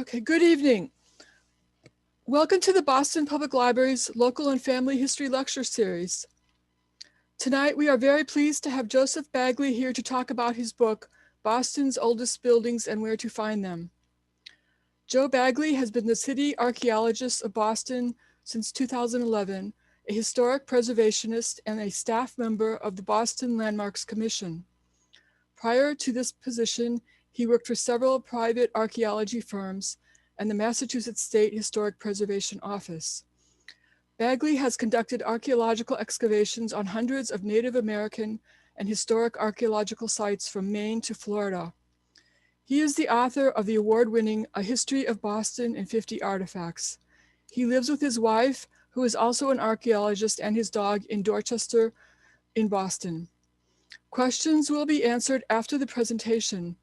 Okay, good evening. Welcome to the Boston Public Library's Local and Family History Lecture Series. Tonight, we are very pleased to have Joseph Bagley here to talk about his book, Boston's Oldest Buildings and Where to Find Them. Joe Bagley has been the City Archaeologist of Boston since 2011, a historic preservationist and a staff member of the Boston Landmarks Commission. Prior to this position, he worked for several private archaeology firms and the Massachusetts State Historic Preservation Office. Bagley has conducted archaeological excavations on hundreds of Native American and historic archaeological sites from Maine to Florida. He is the author of the award-winning A History of Boston in 50 Artifacts. He lives with his wife, who is also an archaeologist, and his dog in Dorchester in Boston. Questions will be answered after the presentation.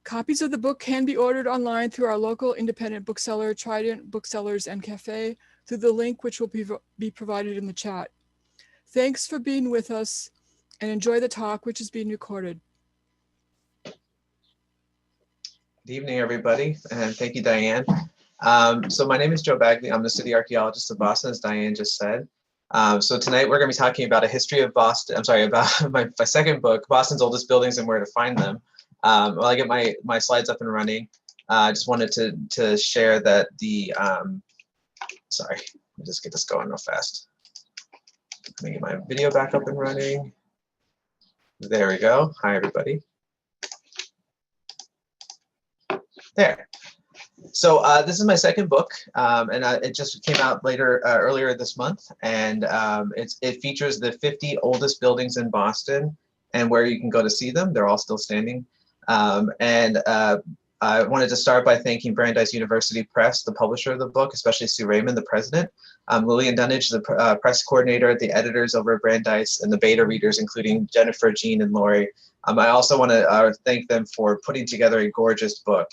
Copies of the book can be ordered online through our local independent bookseller, Trident Booksellers and Cafe, through the link which will be provided in the chat. Thanks for being with us and enjoy the talk, which is being recorded. Good evening, everybody, and thank you, Diane. So my name is Joe Bagley. I'm the City Archaeologist of Boston, as Diane just said. So tonight we're going to be talking about a history of Boston. I'm sorry, about my second book, Boston's Oldest Buildings and Where to Find Them. While I get my slides up and running, I just wanted to share that the, sorry, let me just get this going real fast. Let me get my video back up and running. There we go. Hi, everybody. There. So this is my second book, and it just came out earlier this month, and it features the 50 oldest buildings in Boston and where you can go to see them. They're all still standing. I wanted to start by thanking Brandeis University Press, the publisher of the book, especially Sue Raymond, the president, Lillian Dunnage, the press coordinator, the editors over at Brandeis, and the beta readers, including Jennifer, Jean, and Lori. I also want to thank them for putting together a gorgeous book.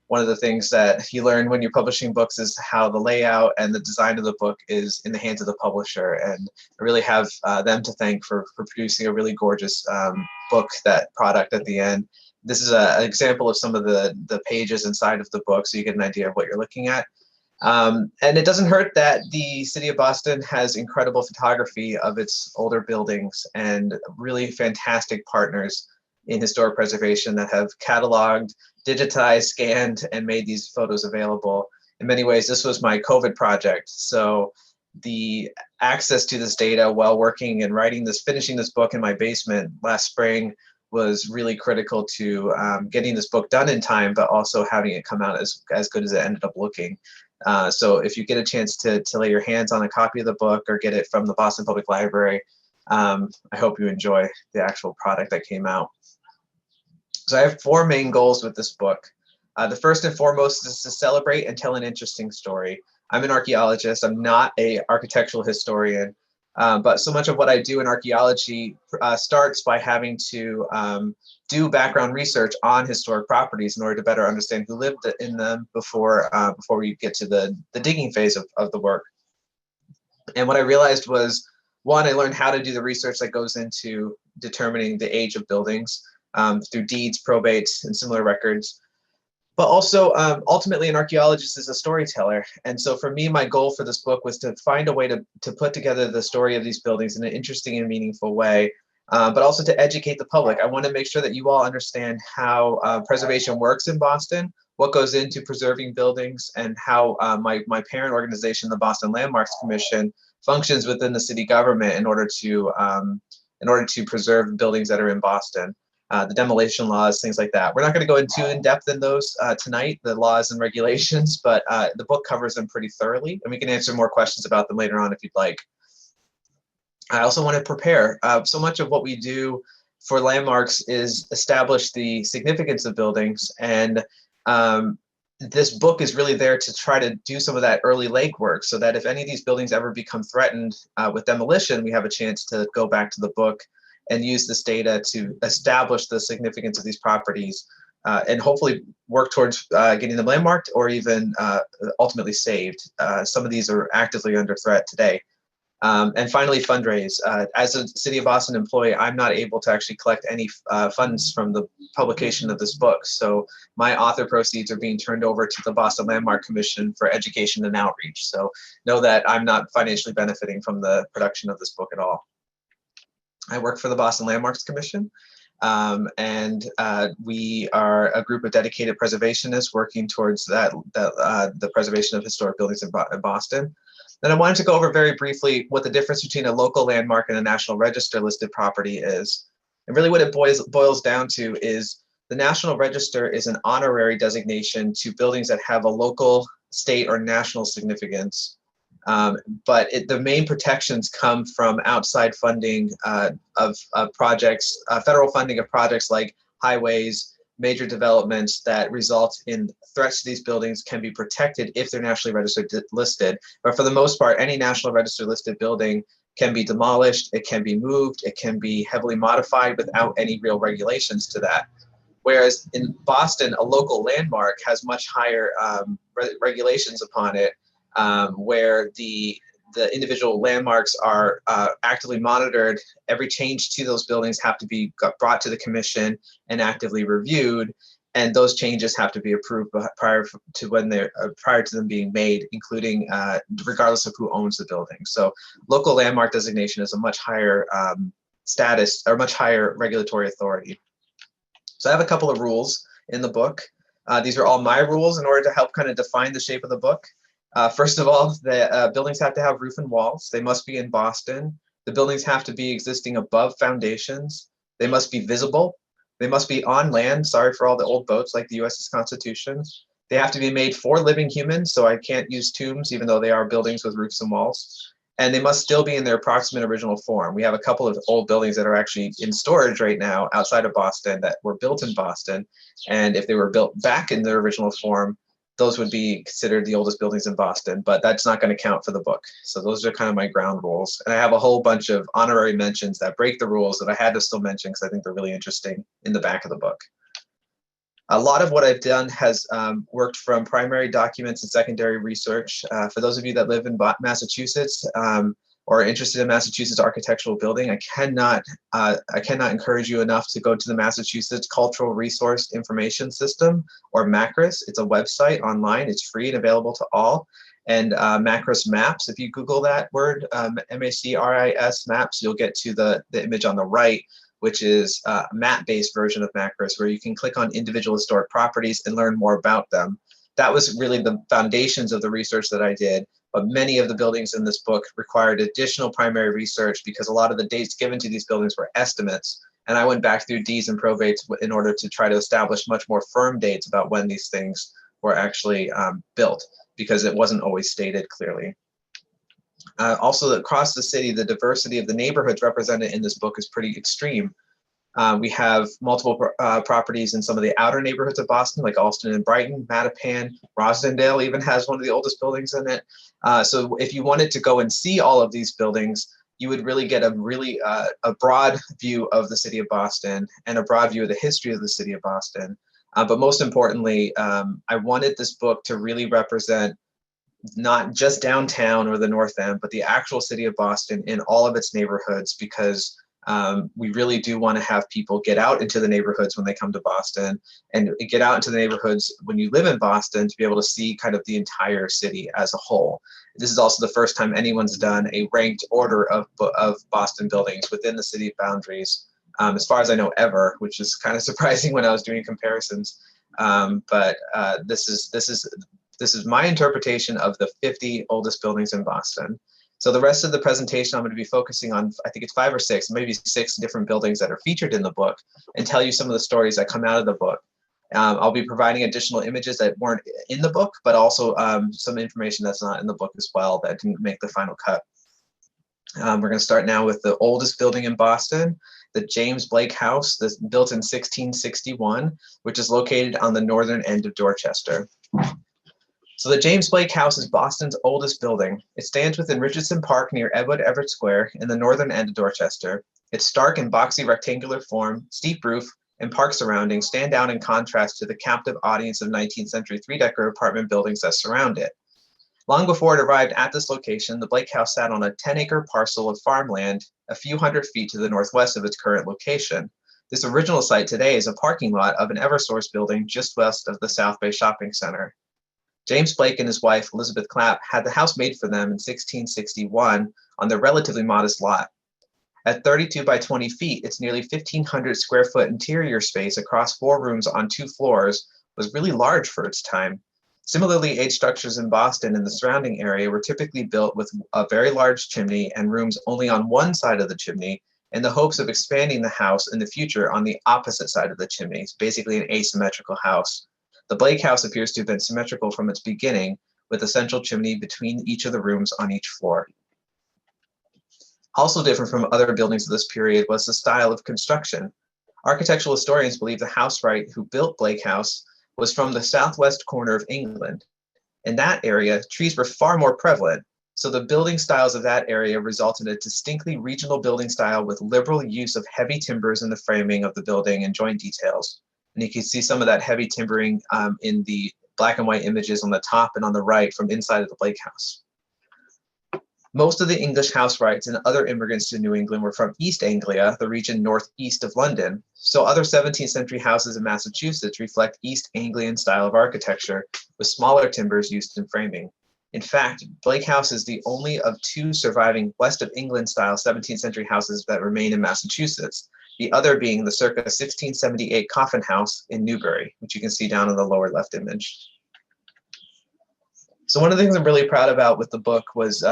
One of the things that you learn when you're publishing books is how the layout and the design of the book is in the hands of the publisher. And I really have them to thank for producing a really gorgeous book, that product at the end. This is an example of some of the pages inside of the book, so you get an idea of what you're looking at. And it doesn't hurt that the city of Boston has incredible photography of its older buildings and really fantastic partners in historic preservation that have cataloged, digitized, scanned, and made these photos available. In many ways, this was my COVID project. So the access to this data while working and finishing this book in my basement last spring was really critical to getting this book done in time, but also having it come out as good as it ended up looking. So if you get a chance to lay your hands on a copy of the book or get it from the Boston Public Library, I hope you enjoy the actual product that came out. So I have four main goals with this book. The first and foremost is to celebrate and tell an interesting story. I'm an archaeologist. I'm not an architectural historian, but so much of what I do in archaeology starts by having to do background research on historic properties in order to better understand who lived in them before we get to the digging phase of the work. And what I realized was, one, I learned how to do the research that goes into determining the age of buildings through deeds, probates, and similar records. But also, ultimately, an archaeologist is a storyteller. And so for me, my goal for this book was to find a way to put together the story of these buildings in an interesting and meaningful way, but also to educate the public. I want to make sure that you all understand how preservation works in Boston, what goes into preserving buildings, and how my parent organization, the Boston Landmarks Commission, functions within the city government in order to preserve buildings that are in Boston. The demolition laws, things like that. We're not going to go into in depth in those tonight, the laws and regulations, but the book covers them pretty thoroughly, and we can answer more questions about them later on if you'd like. I also want to prepare. So much of what we do for landmarks is establish the significance of buildings, and this book is really there to try to do some of that early legwork so that if any of these buildings ever become threatened with demolition, we have a chance to go back to the book and use this data to establish the significance of these properties and hopefully work towards getting them landmarked or even ultimately saved. Some of these are actively under threat today. And finally, fundraise. As a City of Boston employee, I'm not able to actually collect any funds from the publication of this book. So my author proceeds are being turned over to the Boston Landmark Commission for education and outreach. So know that I'm not financially benefiting from the production of this book at all. I work for the Boston Landmarks Commission, and we are a group of dedicated preservationists working towards the preservation of historic buildings in Boston. Then I wanted to go over very briefly what the difference between a local landmark and a National Register listed property is. And really what it boils down to is the National Register is an honorary designation to buildings that have a local, state, or national significance. But the main protections come from outside funding of projects, federal funding of projects like highways, major developments that result in threats to these buildings can be protected if they're nationally registered listed. But for the most part, any National Register listed building can be demolished, it can be moved, it can be heavily modified without any real regulations to that. Whereas in Boston, a local landmark has much higher regulations upon it, where the individual landmarks are actively monitored. Every change to those buildings have to be brought to the commission and actively reviewed, and those changes have to be approved prior to them being made, including regardless of who owns the building. So local landmark designation is a much higher status or much higher regulatory authority. So I have a couple of rules in the book. These are all my rules in order to help kind of define the shape of the book. First of all, the buildings have to have roof and walls. They must be in Boston. The buildings have to be existing above foundations. They must be visible. They must be on land. Sorry for all the old boats like the U.S.'s Constitution. They have to be made for living humans, so I can't use tombs, even though they are buildings with roofs and walls. And they must still be in their approximate original form. We have a couple of old buildings that are actually in storage right now outside of Boston that were built in Boston. And if they were built back in their original form, those would be considered the oldest buildings in Boston, but that's not going to count for the book. So those are kind of my ground rules. And I have a whole bunch of honorary mentions that break the rules that I had to still mention because I think they're really interesting in the back of the book. A lot of what I've done has worked from primary documents and secondary research. For those of you that live in Massachusetts or are interested in Massachusetts architectural building, I cannot encourage you enough to go to the Massachusetts Cultural Resource Information System, or MACRIS. It's a website online. It's free and available to all. And MACRIS Maps, if you Google that word, MACRIS Maps, you'll get to the image on the right, which is a map-based version of MACRIS, where you can click on individual historic properties and learn more about them. That was really the foundations of the research that I did, but many of the buildings in this book required additional primary research because a lot of the dates given to these buildings were estimates, and I went back through deeds and probates in order to try to establish much more firm dates about when these things were actually built, because it wasn't always stated clearly. Also, across the city, the diversity of the neighborhoods represented in this book is pretty extreme. We have multiple properties in some of the outer neighborhoods of Boston, like Allston and Brighton, Mattapan, Rosendale even has one of the oldest buildings in it. So if you wanted to go and see all of these buildings, you would really get a broad view of the city of Boston and a broad view of the history of the city of Boston. But most importantly, I wanted this book to really represent not just downtown or the North End, but the actual city of Boston in all of its neighborhoods, because we really do want to have people get out into the neighborhoods when they come to Boston, and get out into the neighborhoods when you live in Boston to be able to see kind of the entire city as a whole. This is also the first time anyone's done a ranked order of Boston buildings within the city boundaries, as far as I know ever, which is kind of surprising when I was doing comparisons. But this is my interpretation of the 50 oldest buildings in Boston. So the rest of the presentation, I'm going to be focusing on, I think it's 5 or 6, maybe 6 different buildings that are featured in the book, and tell you some of the stories that come out of the book. I'll be providing additional images that weren't in the book, but also some information that's not in the book as well that didn't make the final cut. We're going to start now with the oldest building in Boston, the James Blake House, that's built in 1661, which is located on the northern end of Dorchester. So the James Blake House is Boston's oldest building. It stands within Richardson Park near Edward Everett Square in the northern end of Dorchester. Its stark and boxy rectangular form, steep roof, and park surroundings stand out in contrast to the captive audience of 19th century three-decker apartment buildings that surround it. Long before it arrived at this location, the Blake House sat on a 10-acre parcel of farmland a few hundred feet to the northwest of its current location. This original site today is a parking lot of an Eversource building just west of the South Bay Shopping Center. James Blake and his wife, Elizabeth Clapp, had the house made for them in 1661 on their relatively modest lot. At 32 by 20 feet, its nearly 1,500 square foot interior space across 4 rooms on 2 floors was really large for its time. Similarly aged structures in Boston and the surrounding area were typically built with a very large chimney and rooms only on one side of the chimney, in the hopes of expanding the house in the future on the opposite side of the chimney. It's basically an asymmetrical house. The Blake House appears to have been symmetrical from its beginning, with a central chimney between each of the rooms on each floor. Also different from other buildings of this period was the style of construction. Architectural historians believe the housewright who built Blake House was from the southwest corner of England. In that area, trees were far more prevalent, so the building styles of that area resulted in a distinctly regional building style with liberal use of heavy timbers in the framing of the building and joint details. And you can see some of that heavy timbering in the black and white images on the top and on the right from inside of the Blake House. Most of the English housewrights and other immigrants to New England were from East Anglia, the region northeast of London. So other 17th century houses in Massachusetts reflect East Anglian style of architecture with smaller timbers used in framing. In fact, Blake House is the only of 2 surviving west of England style 17th century houses that remain in Massachusetts, the other being the circa 1678 Coffin House in Newbury, which you can see down in the lower left image. So one of the things I'm really proud about with the book was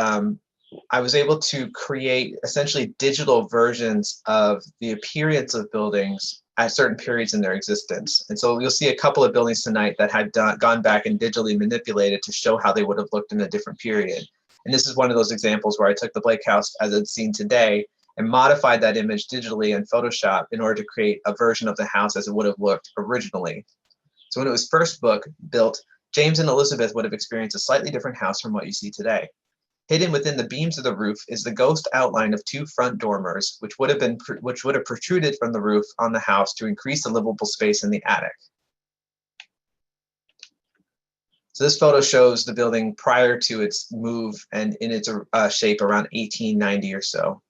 I was able to create essentially digital versions of the appearance of buildings at certain periods in their existence. And so you'll see a couple of buildings tonight that had gone back and digitally manipulated to show how they would have looked in a different period. And this is one of those examples where I took the Blake House as it's seen today and modified that image digitally in Photoshop in order to create a version of the house as it would have looked originally. So when it was first built, James and Elizabeth would have experienced a slightly different house from what you see today. Hidden within the beams of the roof is the ghost outline of 2 front dormers, which would have protruded from the roof on the house to increase the livable space in the attic. So this photo shows the building prior to its move and in its shape around 1890 or so.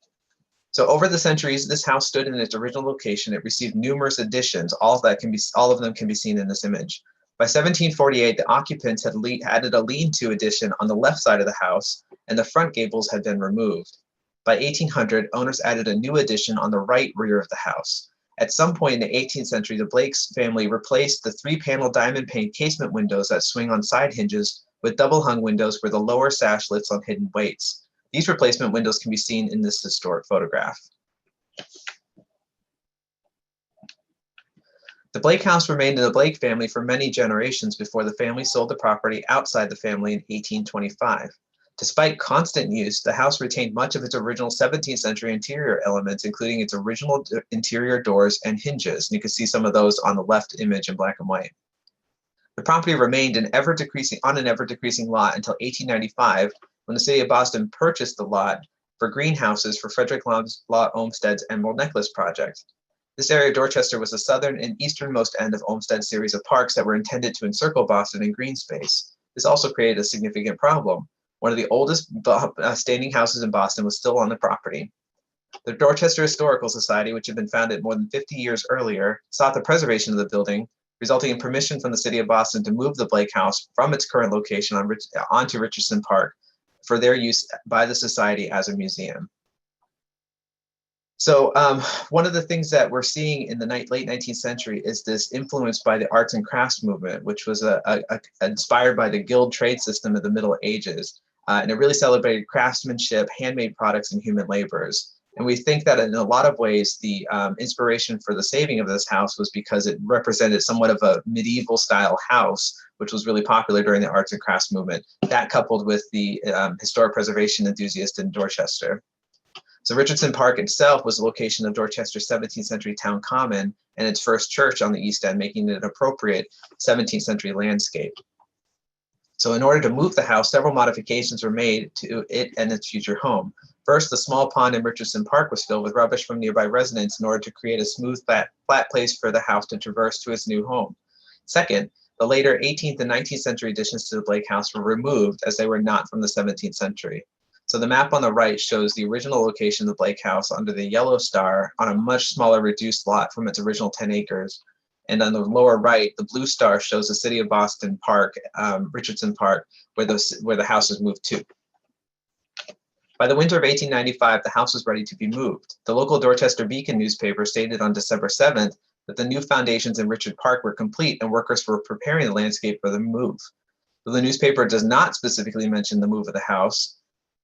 So over the centuries, this house stood in its original location. It received numerous additions. All of them can be seen in this image. By 1748, the occupants had added a lean-to addition on the left side of the house, and the front gables had been removed. By 1800, owners added a new addition on the right rear of the house. At some point in the 18th century, the Blake's family replaced the 3-panel diamond pane casement windows that swing on side hinges with double-hung windows where the lower sash lifts on hidden weights. These replacement windows can be seen in this historic photograph. The Blake House remained in the Blake family for many generations before the family sold the property outside the family in 1825. Despite constant use, the house retained much of its original 17th century interior elements, including its original interior doors and hinges. And you can see some of those on the left image in black and white. The property remained on an ever-decreasing lot until 1895, when the city of Boston purchased the lot for greenhouses for Frederick Law Olmsted's Emerald Necklace project. This area of Dorchester was the southern and easternmost end of Olmsted's series of parks that were intended to encircle Boston in green space. This also created a significant problem. One of the oldest standing houses in Boston was still on the property. The Dorchester Historical Society, which had been founded more than 50 years earlier, sought the preservation of the building, resulting in permission from the city of Boston to move the Blake House from its current location onto Richardson Park for their use by the society as a museum. So one of the things that we're seeing in the late 19th century is this influence by the arts and crafts movement, which was inspired by the guild trade system of the Middle Ages. And it really celebrated craftsmanship, handmade products, and human laborers. And we think that in a lot of ways, the inspiration for the saving of this house was because it represented somewhat of a medieval style house, which was really popular during the arts and crafts movement. That coupled with the historic preservation enthusiast in Dorchester. So Richardson Park itself was the location of Dorchester's 17th century town common and its first church on the east end, making it an appropriate 17th century landscape. So in order to move the house, several modifications were made to it and its future home. First, the small pond in Richardson Park was filled with rubbish from nearby residents in order to create a smooth, flat place for the house to traverse to its new home. Second, The later 18th and 19th century additions to the Blake House were removed as they were not from the 17th century. So the map on the right shows the original location of the Blake House under the yellow star on a much smaller reduced lot from its original 10 acres. And on the lower right, the blue star shows the City of Boston Park, Richardson Park, where the house is moved to. By the winter of 1895, the house was ready to be moved. The local Dorchester Beacon newspaper stated on December 7th that the new foundations in Richard Park were complete and workers were preparing the landscape for the move. Though the newspaper does not specifically mention the move of the house,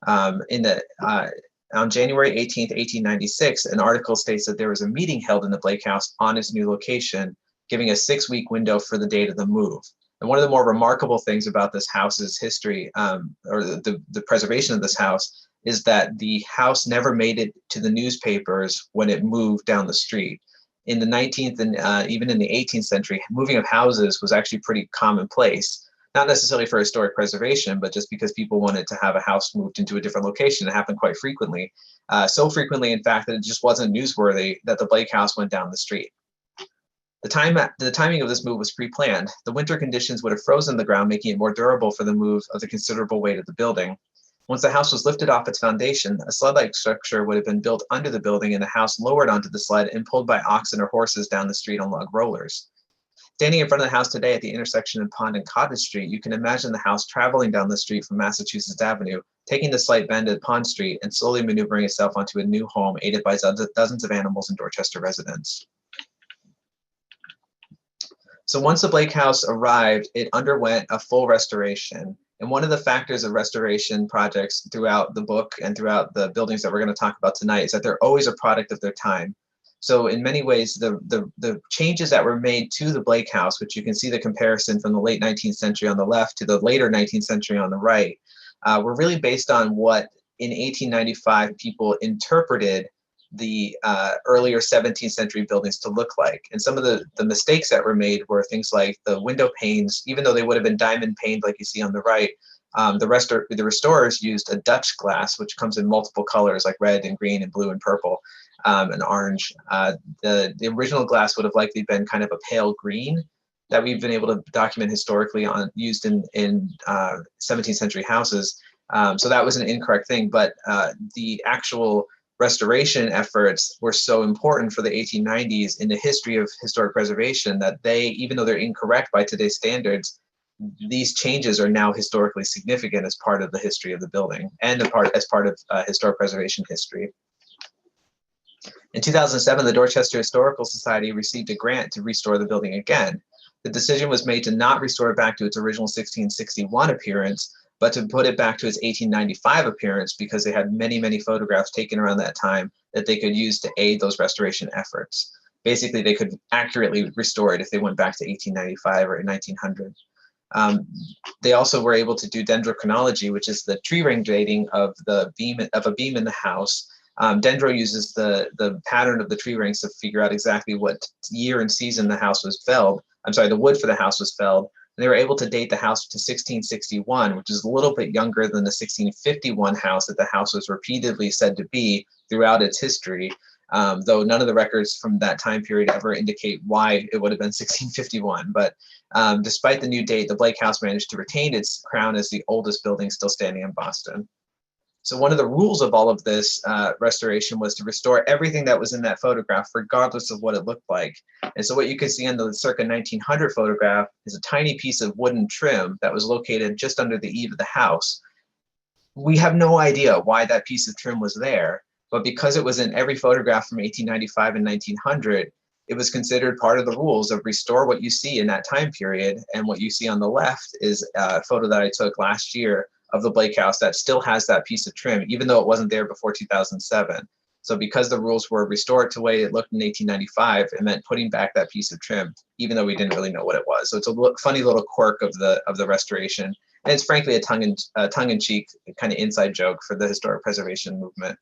on January 18th, 1896, an article states that there was a meeting held in the Blake House on its new location, giving a 6-week window for the date of the move. And one of the more remarkable things about this house's history, or the preservation of this house, is that the house never made it to the newspapers when it moved down the street. In the 19th and even in the 18th century, moving of houses was actually pretty commonplace, not necessarily for historic preservation, but just because people wanted to have a house moved into a different location. It happened quite frequently, so frequently, in fact, that it just wasn't newsworthy that the Blake House went down the street. The timing of this move was pre-planned. The winter conditions would have frozen the ground, making it more durable for the move of the considerable weight of the building. Once the house was lifted off its foundation, a sled-like structure would have been built under the building and the house lowered onto the sled and pulled by oxen or horses down the street on log rollers. Standing in front of the house today at the intersection of Pond and Cottage Street, you can imagine the house traveling down the street from Massachusetts Avenue, taking the slight bend at Pond Street and slowly maneuvering itself onto a new home aided by dozens of animals and Dorchester residents. So once the Blake House arrived, it underwent a full restoration. And one of the factors of restoration projects throughout the book and throughout the buildings that we're going to talk about tonight is that they're always a product of their time. So in many ways, the changes that were made to the Blake House, which you can see the comparison from the late 19th century on the left to the later 19th century on the right, were really based on what in 1895 people interpreted the earlier 17th century buildings to look like. And some of the mistakes that were made were things like the window panes, even though they would have been diamond paned like you see on the right, the restorers used a Dutch glass, which comes in multiple colors like red and green and blue and purple and orange. The original glass would have likely been kind of a pale green that we've been able to document historically used in 17th century houses. So that was an incorrect thing, but the actual restoration efforts were so important for the 1890s in the history of historic preservation that they, even though they're incorrect by today's standards, these changes are now historically significant as part of the history of the building and as part of historic preservation history. In 2007, the Dorchester Historical Society received a grant to restore the building again. The decision was made to not restore it back to its original 1661 appearance, but to put it back to its 1895 appearance because they had many, many photographs taken around that time that they could use to aid those restoration efforts. Basically, they could accurately restore it if they went back to 1895 or 1900. They also were able to do dendrochronology, which is the tree ring dating of a beam in the house. Dendro uses the pattern of the tree rings to figure out exactly what year and season the house was felled. The wood for the house was felled. And they were able to date the house to 1661, which is a little bit younger than the 1651 house that the house was repeatedly said to be throughout its history, though none of the records from that time period ever indicate why it would have been 1651. But despite the new date, the Blake House managed to retain its crown as the oldest building still standing in Boston. So one of the rules of all of this restoration was to restore everything that was in that photograph, regardless of what it looked like. And so what you can see in the circa 1900 photograph is a tiny piece of wooden trim that was located just under the eave of the house. We have no idea why that piece of trim was there, but because it was in every photograph from 1895 and 1900, it was considered part of the rules of restore what you see in that time period. And what you see on the left is a photo that I took last year of the Blake House that still has that piece of trim, even though it wasn't there before 2007. So because the rules were restored to the way it looked in 1895, it meant putting back that piece of trim, even though we didn't really know what it was. So it's a funny little quirk of the restoration. And it's frankly a tongue-in-cheek kind of inside joke for the historic preservation movement.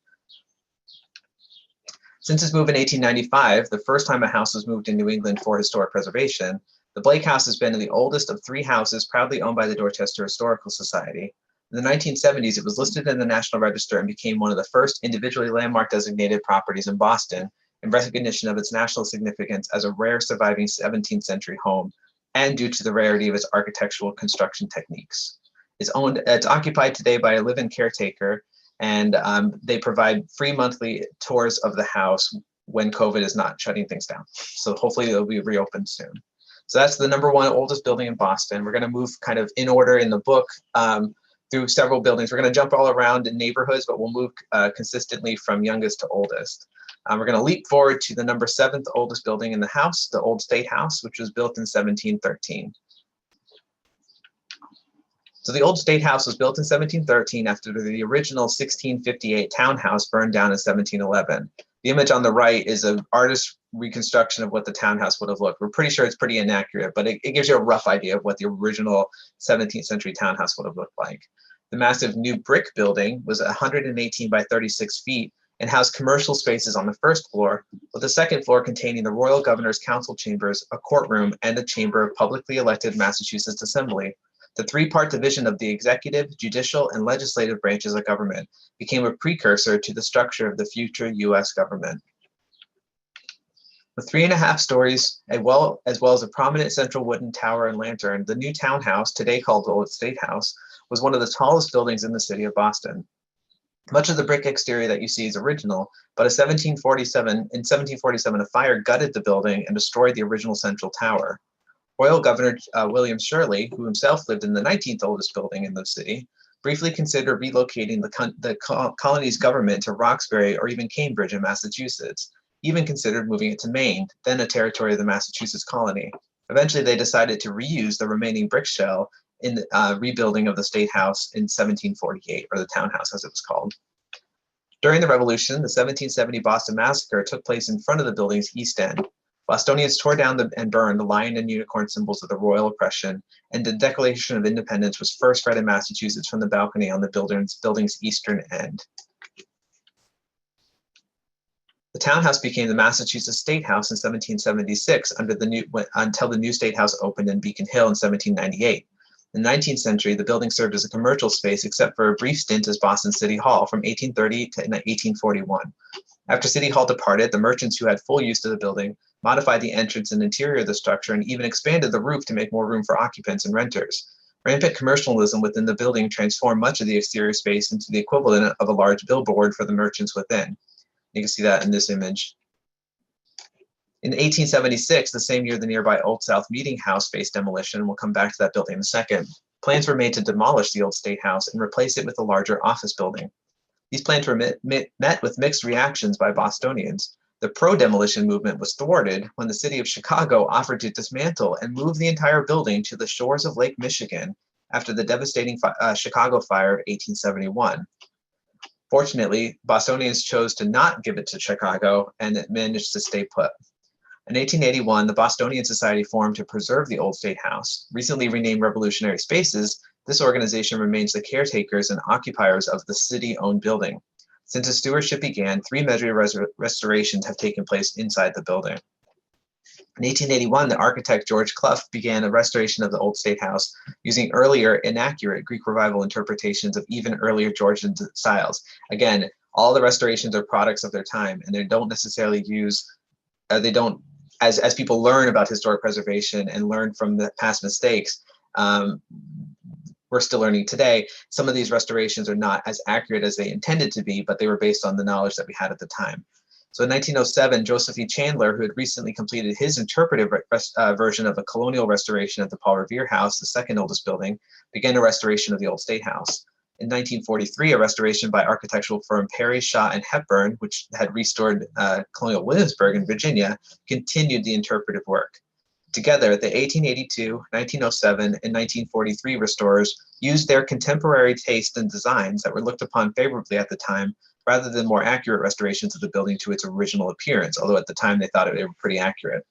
Since its move in 1895, the first time a house was moved in New England for historic preservation, the Blake House has been the oldest of 3 houses proudly owned by the Dorchester Historical Society. In the 1970s, it was listed in the National Register and became one of the first individually landmark designated properties in Boston in recognition of its national significance as a rare surviving 17th century home. and due to the rarity of its architectural construction techniques. It's occupied today by a live-in caretaker, and they provide free monthly tours of the house when COVID is not shutting things down. So hopefully it'll be reopened soon. So that's the #1 oldest building in Boston. We're going to move kind of in order in the book through several buildings. We're going to jump all around in neighborhoods, but we'll move consistently from youngest to oldest. We're going to leap forward to the #7 oldest building in the house, the Old State House, which was built in 1713. So the Old State House was built in 1713 after the original 1658 townhouse burned down in 1711. The image on the right is an artist's reconstruction of what the townhouse would have looked. We're pretty sure it's pretty inaccurate, but it gives you a rough idea of what the original 17th century townhouse would have looked like. The massive new brick building was 118 by 36 feet and housed commercial spaces on the first floor, with the second floor containing the Royal Governor's Council Chambers, a courtroom, and a chamber of publicly elected Massachusetts Assembly. The three-part division of the executive, judicial, and legislative branches of government became a precursor to the structure of the future U.S. government. With 3.5 stories, as well as a prominent central wooden tower and lantern, the new townhouse, today called the Old State House, was one of the tallest buildings in the city of Boston. Much of the brick exterior that you see is original, but in 1747, a fire gutted the building and destroyed the original central tower. Royal Governor William Shirley, who himself lived in the 19th oldest building in the city, briefly considered relocating the colony's government to Roxbury or even Cambridge in Massachusetts. He even considered moving it to Maine, then a territory of the Massachusetts colony. Eventually, they decided to reuse the remaining brick shell in the rebuilding of the State House in 1748, or the townhouse as it was called. During the Revolution, the 1770 Boston Massacre took place in front of the building's east end. Bostonians tore down and burned the lion and unicorn symbols of the royal oppression, and the Declaration of Independence was first read in Massachusetts from the balcony on the building's eastern end. The townhouse became the Massachusetts State House in 1776 until the new State House opened in Beacon Hill in 1798. In the 19th century, the building served as a commercial space except for a brief stint as Boston City Hall from 1830 to 1841. After City Hall departed, the merchants who had full use of the building modified the entrance and interior of the structure and even expanded the roof to make more room for occupants and renters. Rampant commercialism within the building transformed much of the exterior space into the equivalent of a large billboard for the merchants within. You can see that in this image. In 1876, the same year the nearby Old South Meeting House faced demolition, we'll come back to that building in a second, plans were made to demolish the Old State House and replace it with a larger office building. These plans were met with mixed reactions by Bostonians. The pro-demolition movement was thwarted when the city of Chicago offered to dismantle and move the entire building to the shores of Lake Michigan after the devastating Chicago fire of 1871. Fortunately, Bostonians chose to not give it to Chicago, and it managed to stay put. In 1881, the Bostonian Society formed to preserve the Old State House. Recently renamed Revolutionary Spaces, this organization remains the caretakers and occupiers of the city-owned building. Since its stewardship began, 3 major restorations have taken place inside the building. In 1881, the architect George Clough began a restoration of the Old State House using earlier inaccurate Greek Revival interpretations of even earlier Georgian styles. Again, all the restorations are products of their time, and they don't necessarily use, as people learn about historic preservation and learn from the past mistakes, we're still learning today, some of these restorations are not as accurate as they intended to be, but they were based on the knowledge that we had at the time. So in 1907, Joseph E. Chandler, who had recently completed his interpretive version of a colonial restoration of the Paul Revere House, the second oldest building, began a restoration of the Old State House. In 1943, a restoration by architectural firm Perry, Shaw, and Hepburn, which had restored colonial Williamsburg in Virginia, continued the interpretive work. Together, the 1882, 1907, and 1943 restorers used their contemporary taste and designs that were looked upon favorably at the time, rather than more accurate restorations of the building to its original appearance, although at the time they thought they were pretty accurate.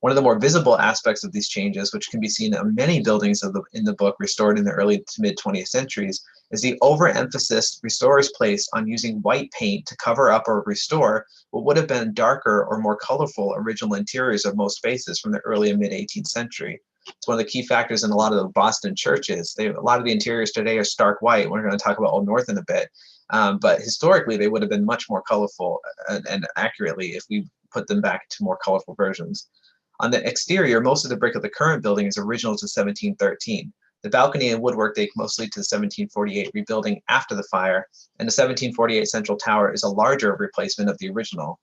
One of the more visible aspects of these changes, which can be seen in many buildings in the book restored in the early to mid 20th centuries, is the overemphasis restorers place on using white paint to cover up or restore what would have been darker or more colorful original interiors of most spaces from the early and mid 18th century. It's one of the key factors in a lot of the Boston churches. A lot of the interiors today are stark white. We're going to talk about Old North in a bit. But historically, they would have been much more colorful and accurately if we put them back to more colorful versions. On the exterior, most of the brick of the current building is original to 1713. The balcony and woodwork date mostly to 1748 rebuilding after the fire, and the 1748 central tower is a larger replacement of the original.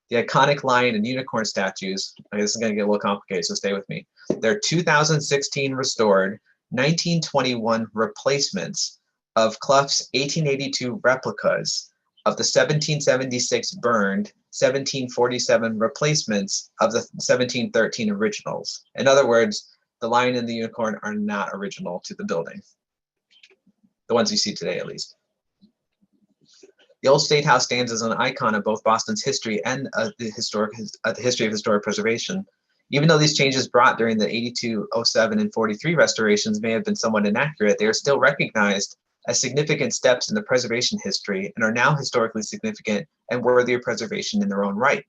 The iconic lion and unicorn statues, okay, this is going to get a little complicated, so stay with me. They're 2016 restored, 1921 replacements of Clough's 1882 replicas of the 1776 burned, 1747 replacements of the 1713 originals. In other words, the lion and the unicorn are not original to the building. The ones you see today, at least. The old State House stands as an icon of both Boston's history and the history of historic preservation. Even though these changes brought during the 82, 07, and 43 restorations may have been somewhat inaccurate, they are still recognized as significant steps in the preservation history and are now historically significant and worthy of preservation in their own right.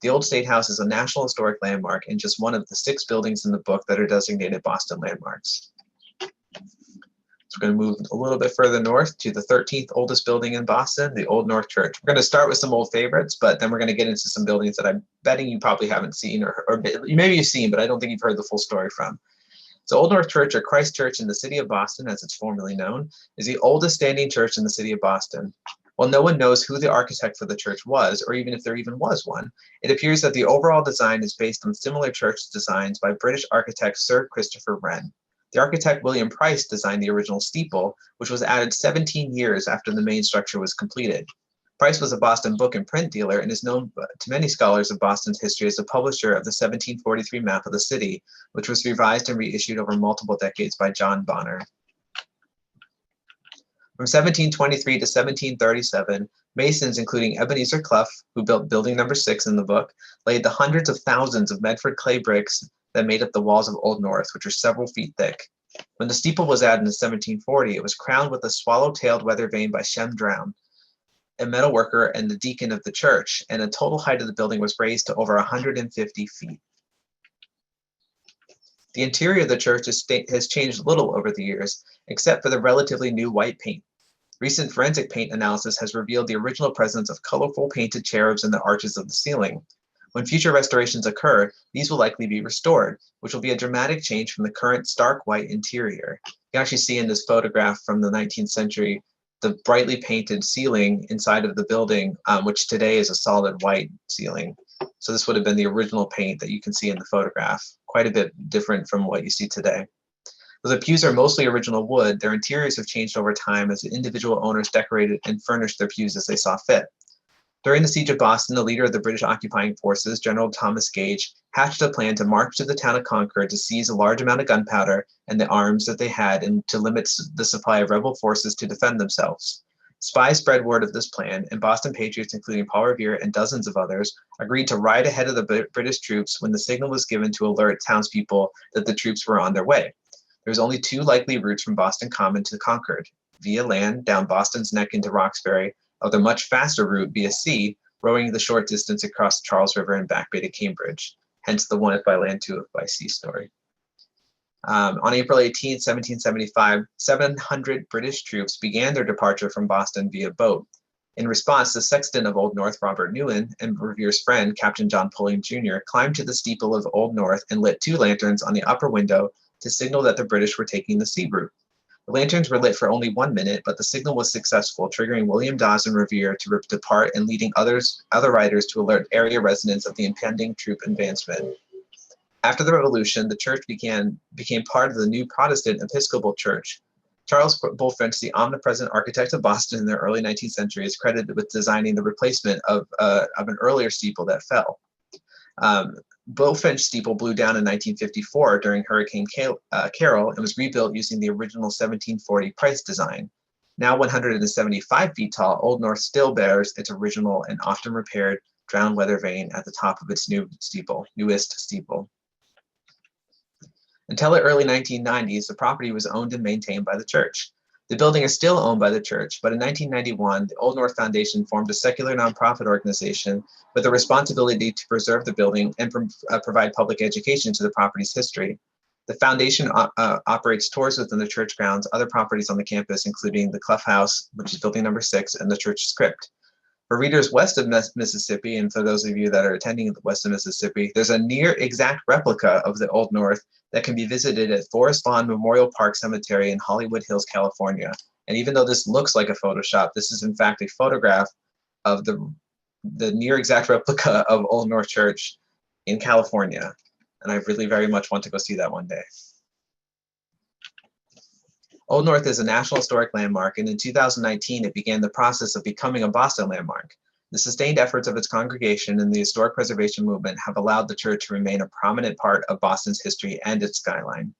The Old State House is a National Historic Landmark and just one of the 6 buildings in the book that are designated Boston landmarks. So we're going to move a little bit further north to the 13th oldest building in Boston, the Old North Church. We're going to start with some old favorites, but then we're going to get into some buildings that I'm betting you probably haven't seen, or maybe you've seen, but I don't think you've heard the full story from. So Old North Church, or Christ Church in the city of Boston, as it's formerly known, is the oldest standing church in the city of Boston. While no one knows who the architect for the church was, or even if there even was one, it appears that the overall design is based on similar church designs by British architect Sir Christopher Wren. The architect William Price designed the original steeple, which was added 17 years after the main structure was completed. Price was a Boston book and print dealer and is known to many scholars of Boston's history as the publisher of the 1743 map of the city, which was revised and reissued over multiple decades by John Bonner. From 1723 to 1737, masons, including Ebenezer Clough, who built building number 6 in the book, laid the hundreds of thousands of Medford clay bricks that made up the walls of Old North, which are several feet thick. When the steeple was added in 1740, it was crowned with a swallow-tailed weather vane by Shem Drown, a metal worker and the deacon of the church, and the total height of the building was raised to over 150 feet. The interior of the church has changed little over the years, except for the relatively new white paint. Recent forensic paint analysis has revealed the original presence of colorful painted cherubs in the arches of the ceiling. When future restorations occur, these will likely be restored, which will be a dramatic change from the current stark white interior. You can actually see in this photograph from the 19th century the brightly painted ceiling inside of the building, which today is a solid white ceiling. So this would have been the original paint that you can see in the photograph, quite a bit different from what you see today. Though the pews are mostly original wood, their interiors have changed over time as the individual owners decorated and furnished their pews as they saw fit. During the Siege of Boston, the leader of the British occupying forces, General Thomas Gage, hatched a plan to march to the town of Concord to seize a large amount of gunpowder and the arms that they had and to limit the supply of rebel forces to defend themselves. Spies spread word of this plan, and Boston patriots, including Paul Revere and dozens of others, agreed to ride ahead of the British troops when the signal was given to alert townspeople that the troops were on their way. There was only 2 likely routes from Boston Common to Concord, via land down Boston's Neck into Roxbury, or the much faster route via sea, rowing the short distance across the Charles River and Back Bay to Cambridge, hence the 1 if by land, 2 if by sea story. On April 18, 1775, 700 British troops began their departure from Boston via boat. In response, the sexton of Old North, Robert Newen, and Revere's friend, Captain John Pulling Jr., climbed to the steeple of Old North and lit 2 lanterns on the upper window to signal that the British were taking the sea route. The lanterns were lit for only 1 minute, but the signal was successful, triggering William Dawes and Revere to depart and leading other riders to alert area residents of the impending troop advancement. After the Revolution, the church became part of the new Protestant Episcopal Church. Charles Bulfinch, the omnipresent architect of Boston in the early 19th century, is credited with designing the replacement of an earlier steeple that fell. Bulfinch steeple blew down in 1954 during Hurricane Carol and was rebuilt using the original 1740 Price design. Now 175 feet tall, Old North still bears its original and often repaired drowned weather vane at the top of its newest steeple. Until the early 1990s, the property was owned and maintained by the church. The building is still owned by the church, but in 1991, the Old North Foundation formed a secular nonprofit organization with the responsibility to preserve the building and provide public education to the property's history. The foundation operates tours within the church grounds, other properties on the campus, including the Clough House, which is building number 6, and the church crypt. For readers west of Mississippi, and for those of you that are attending west of Mississippi, there's a near exact replica of the Old North that can be visited at Forest Lawn Memorial Park Cemetery in Hollywood Hills, California. And even though this looks like a Photoshop, this is in fact a photograph of the near exact replica of Old North Church in California. And I really very much want to go see that one day. Old North is a National Historic Landmark, and in 2019, it began the process of becoming a Boston landmark. The sustained efforts of its congregation and the historic preservation movement have allowed the church to remain a prominent part of Boston's history and its skyline.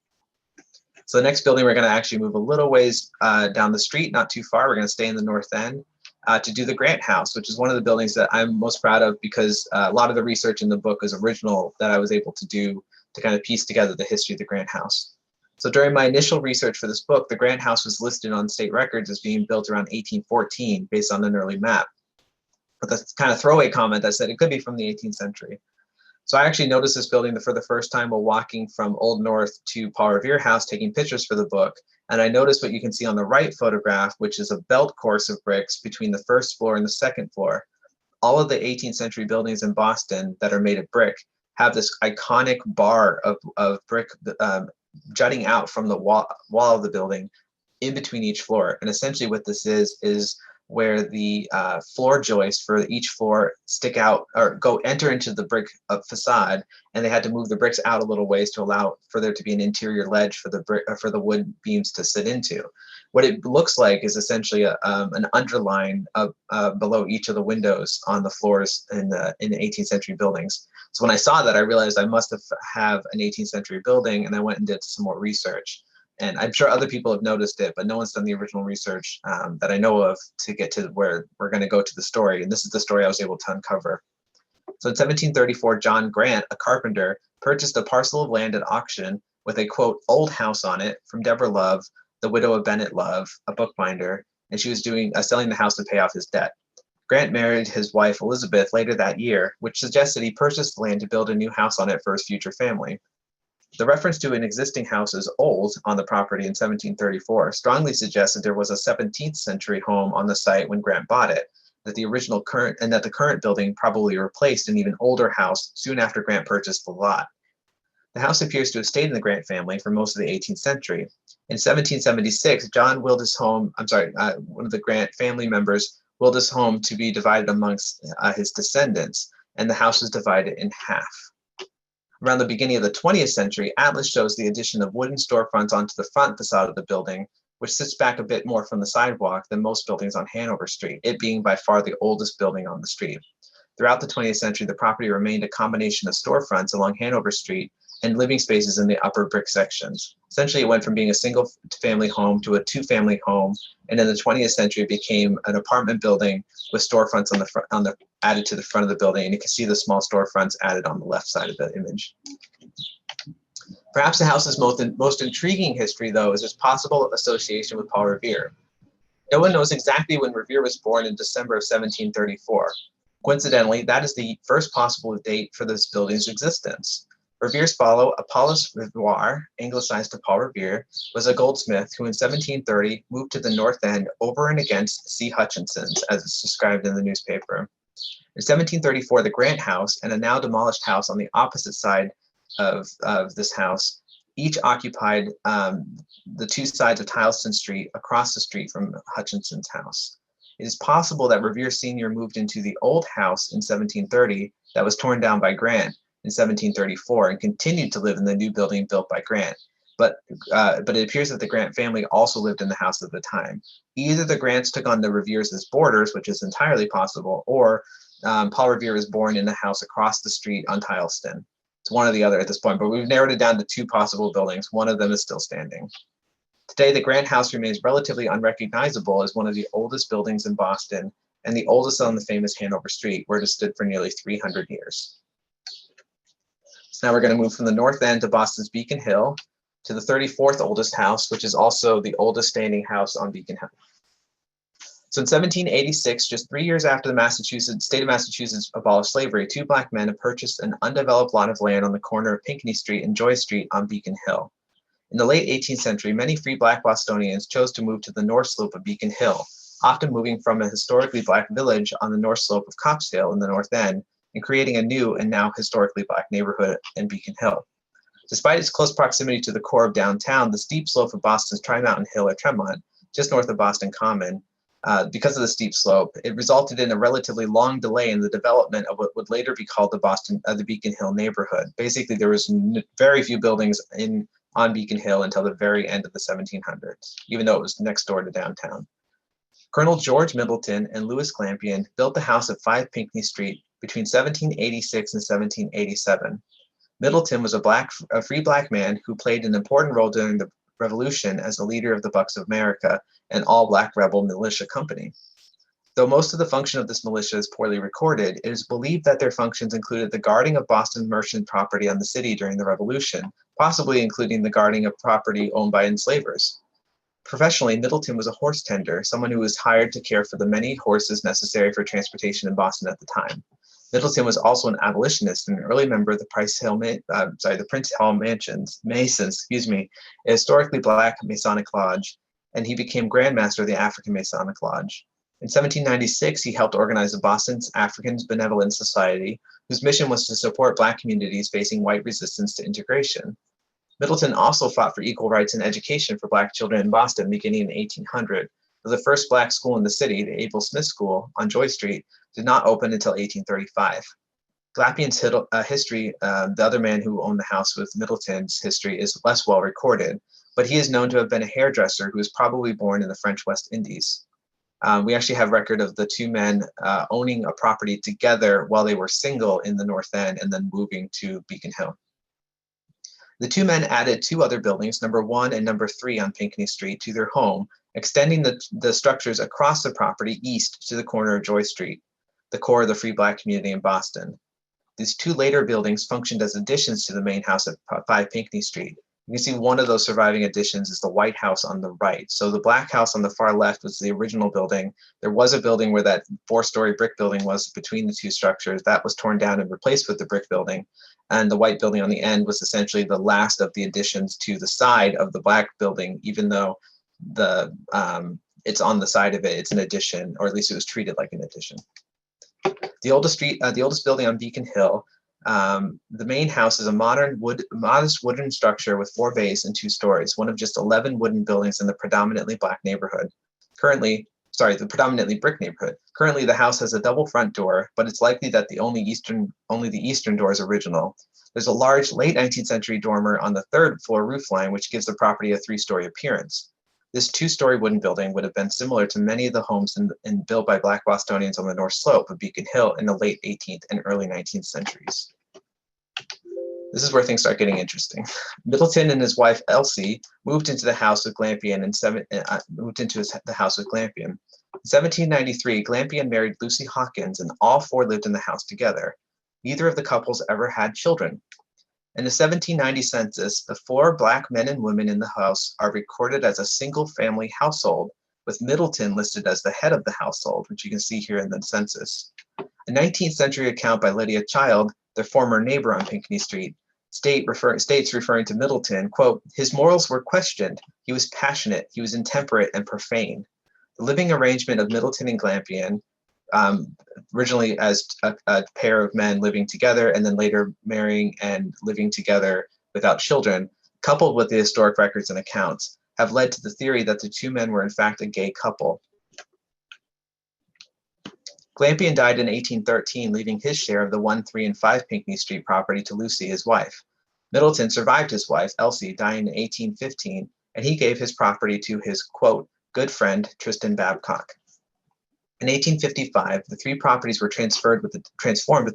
So the next building, we're going to actually move a little ways down the street, not too far. We're going to stay in the North End to do the Grant House, which is one of the buildings that I'm most proud of because a lot of the research in the book is original that I was able to do to kind of piece together the history of the Grant House. So during my initial research for this book, the Grant House was listed on state records as being built around 1814 based on an early map. But the kind of throwaway comment that said it could be from the 18th century. So I actually noticed this building for the first time while walking from Old North to Paul Revere House, taking pictures for the book. And I noticed what you can see on the right photograph, which is a belt course of bricks between the first floor and the second floor. All of the 18th century buildings in Boston that are made of brick have this iconic bar of brick jutting out from the wall of the building in between each floor. And essentially what this is where the floor joists for each floor stick out or enter into the brick facade, and they had to move the bricks out a little ways to allow for there to be an interior ledge for the wood beams to sit into. What it looks like is essentially an underline below each of the windows on the floors in the 18th century buildings. So when I saw that, I realized I must have an 18th century building, and I went and did some more research. And I'm sure other people have noticed it, but no one's done the original research that I know of to get to where we're going to go to the story. And this is the story I was able to uncover. So in 1734, John Grant, a carpenter, purchased a parcel of land at auction with a, quote, old house on it from Deborah Love, the widow of Bennett Love, a bookbinder, and she was selling the house to pay off his debt. Grant married his wife Elizabeth later that year, which suggests that he purchased the land to build a new house on it for his future family. The reference to an existing house as old on the property in 1734 strongly suggests that there was a 17th century home on the site when Grant bought it, that the current building probably replaced an even older house soon after Grant purchased the lot. The house appears to have stayed in the Grant family for most of the 18th century. In 1776, one of the Grant family members willed his home to be divided amongst his descendants, and the house was divided in half. Around the beginning of the 20th century, Atlas shows the addition of wooden storefronts onto the front facade of the building, which sits back a bit more from the sidewalk than most buildings on Hanover Street, it being by far the oldest building on the street. Throughout the 20th century, the property remained a combination of storefronts along Hanover Street and living spaces in the upper brick sections. Essentially, it went from being a single-family home to a two-family home, and in the 20th century, it became an apartment building with storefronts added to the front of the building, and you can see the small storefronts added on the left side of the image. Perhaps the house's most intriguing history, though, is its possible association with Paul Revere. No one knows exactly when Revere was born in December of 1734. Coincidentally, that is the first possible date for this building's existence. Revere's father, Apollos Revere, anglicized to Paul Revere, was a goldsmith who in 1730 moved to the North End over and against C. Hutchinson's, as it's described in the newspaper. In 1734, the Grant House and a now demolished house on the opposite side of this house each occupied the two sides of Tyleston Street across the street from Hutchinson's house. It is possible that Revere Sr. moved into the old house in 1730 that was torn down by Grant in 1734 and continued to live in the new building built by Grant. But it appears that the Grant family also lived in the house at the time. Either the Grants took on the Reveres as boarders, which is entirely possible, or Paul Revere was born in the house across the street on Tyleston. It's one or the other at this point, but we've narrowed it down to two possible buildings. One of them is still standing. Today, the Grant House remains relatively unrecognizable as one of the oldest buildings in Boston and the oldest on the famous Hanover Street, where it has stood for nearly 300 years. So now we're going to move from the North End to Boston's Beacon Hill to the 34th oldest house, which is also the oldest standing house on Beacon Hill. So in 1786, just 3 years after the state of Massachusetts abolished slavery, two Black men had purchased an undeveloped lot of land on the corner of Pinckney Street and Joy Street on Beacon Hill. In the late 18th century, many free Black Bostonians chose to move to the north slope of Beacon Hill, often moving from a historically Black village on the north slope of Copp's Hill in the North End and creating a new and now historically Black neighborhood in Beacon Hill. Despite its close proximity to the core of downtown, the steep slope of Boston's Tri-Mountain Hill at Tremont, just north of Boston Common, because of the steep slope, it resulted in a relatively long delay in the development of what would later be called the Beacon Hill neighborhood. Basically, there was very few buildings on Beacon Hill until the very end of the 1700s, even though it was next door to downtown. Colonel George Middleton and Louis Glampian built the house at 5 Pinckney Street between 1786 and 1787. Middleton was a free Black man who played an important role during the Revolution as the leader of the Bucks of America, an all-Black rebel militia company. Though most of the function of this militia is poorly recorded, it is believed that their functions included the guarding of Boston merchant property on the city during the Revolution, possibly including the guarding of property owned by enslavers. Professionally, Middleton was a horse tender, someone who was hired to care for the many horses necessary for transportation in Boston at the time. Middleton was also an abolitionist and an early member of the Prince Hall Masons, a historically Black Masonic lodge, and he became Grand Master of the African Masonic Lodge. In 1796, he helped organize the Boston's African Benevolent Society, whose mission was to support Black communities facing white resistance to integration. Middleton also fought for equal rights in education for Black children in Boston beginning in 1800. The first Black school in the city, the Abel Smith School on Joy Street, did not open until 1835. Glampian's history, the other man who owned the house with Middleton's history, is less well recorded, but he is known to have been a hairdresser who was probably born in the French West Indies. We actually have record of the two men owning a property together while they were single in the North End and then moving to Beacon Hill. The two men added 2 other buildings, number 1 and number 3 on Pinckney Street, to their home, extending the structures across the property east to the corner of Joy Street, the core of the free Black community in Boston. These 2 later buildings functioned as additions to the main house at 5 Pinckney Street. You can see one of those surviving additions is the White House on the right. So the Black house on the far left was the original building. There was a building where that 4-story brick building was between the 2 structures. That was torn down and replaced with the brick building. And the white building on the end was essentially the last of the additions to the side of the Black building, even though it's on the side of it, it's an addition, or at least it was treated like an addition. The oldest building on Beacon Hill, the main house is a modest wooden structure with 4 bays and 2 stories, one of just 11 wooden buildings in the predominantly Black neighborhood. The predominantly brick neighborhood. Currently, the house has a double front door, but it's likely that only the eastern door is original. There's a large late 19th century dormer on the 3rd floor roofline, which gives the property a 3-story appearance. This 2-story wooden building would have been similar to many of the homes built by Black Bostonians on the north slope of Beacon Hill in the late 18th and early 19th centuries. This is where things start getting interesting. Middleton and his wife Elsie moved into the house with Glampian In 1793, Glampian married Lucy Hawkins, and all 4 lived in the house together. Neither of the couples ever had children. In the 1790 census, the 4 Black men and women in the house are recorded as a single-family household, with Middleton listed as the head of the household, which you can see here in the census. A 19th century account by Lydia Child, their former neighbor on Pinckney Street, states referring to Middleton, quote, "His morals were questioned. He was passionate. He was intemperate and profane." The living arrangement of Middleton and Glampian, originally as a pair of men living together and then later marrying and living together without children, coupled with the historic records and accounts, have led to the theory that the 2 men were in fact a gay couple. Glampian died in 1813, leaving his share of the 1, 3, and 5 Pinckney Street property to Lucy, his wife. Middleton survived his wife, Elsie, dying in 1815, and he gave his property to his, quote, good friend, Tristan Babcock. In 1855, the 3 properties were transformed with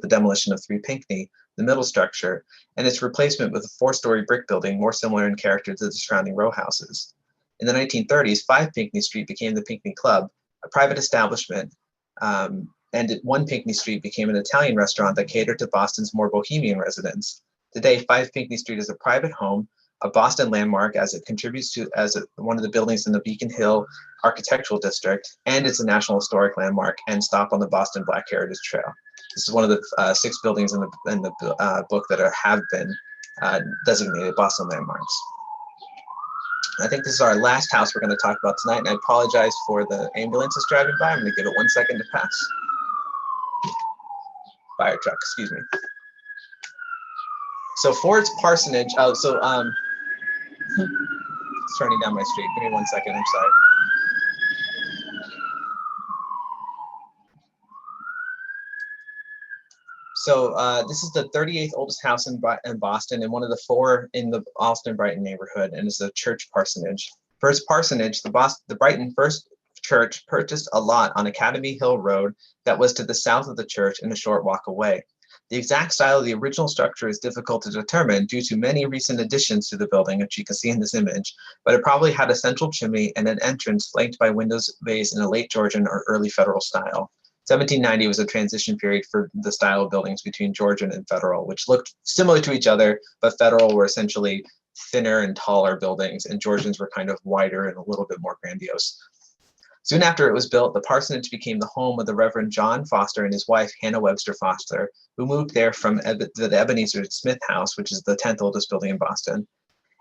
the demolition of 3 Pinckney, the middle structure, and its replacement with a 4-story brick building more similar in character to the surrounding row houses. In the 1930s, 5 Pinckney Street became the Pinckney Club, a private establishment, and at 1 Pinckney Street became an Italian restaurant that catered to Boston's more bohemian residents. Today, 5 Pinckney Street is a private home, a Boston landmark as it contributes to one of the buildings in the Beacon Hill Architectural District, and it's a National Historic Landmark and stop on the Boston Black Heritage Trail. This is one of the 6 buildings in the book that have been designated Boston landmarks. I think this is our last house we're going to talk about tonight, and I apologize for the ambulances driving by. I'm going to give it 1 second to pass. Fire truck, excuse me. So Ford's Parsonage, it's turning down my street. Give me 1 second, I'm sorry. So this is the 38th oldest house in Boston, and one of the 4 in the Allston-Brighton neighborhood, and it's a church parsonage. First parsonage, the Brighton First Church purchased a lot on Academy Hill Road that was to the south of the church and a short walk away. The exact style of the original structure is difficult to determine due to many recent additions to the building, which you can see in this image, but it probably had a central chimney and an entrance flanked by windows bays in a late Georgian or early Federal style. 1790 was a transition period for the style of buildings between Georgian and Federal, which looked similar to each other, but Federal were essentially thinner and taller buildings, and Georgians were kind of wider and a little bit more grandiose. Soon after it was built, the parsonage became the home of the Reverend John Foster and his wife, Hannah Webster Foster, who moved there from the Ebenezer Smith House, which is the 10th oldest building in Boston.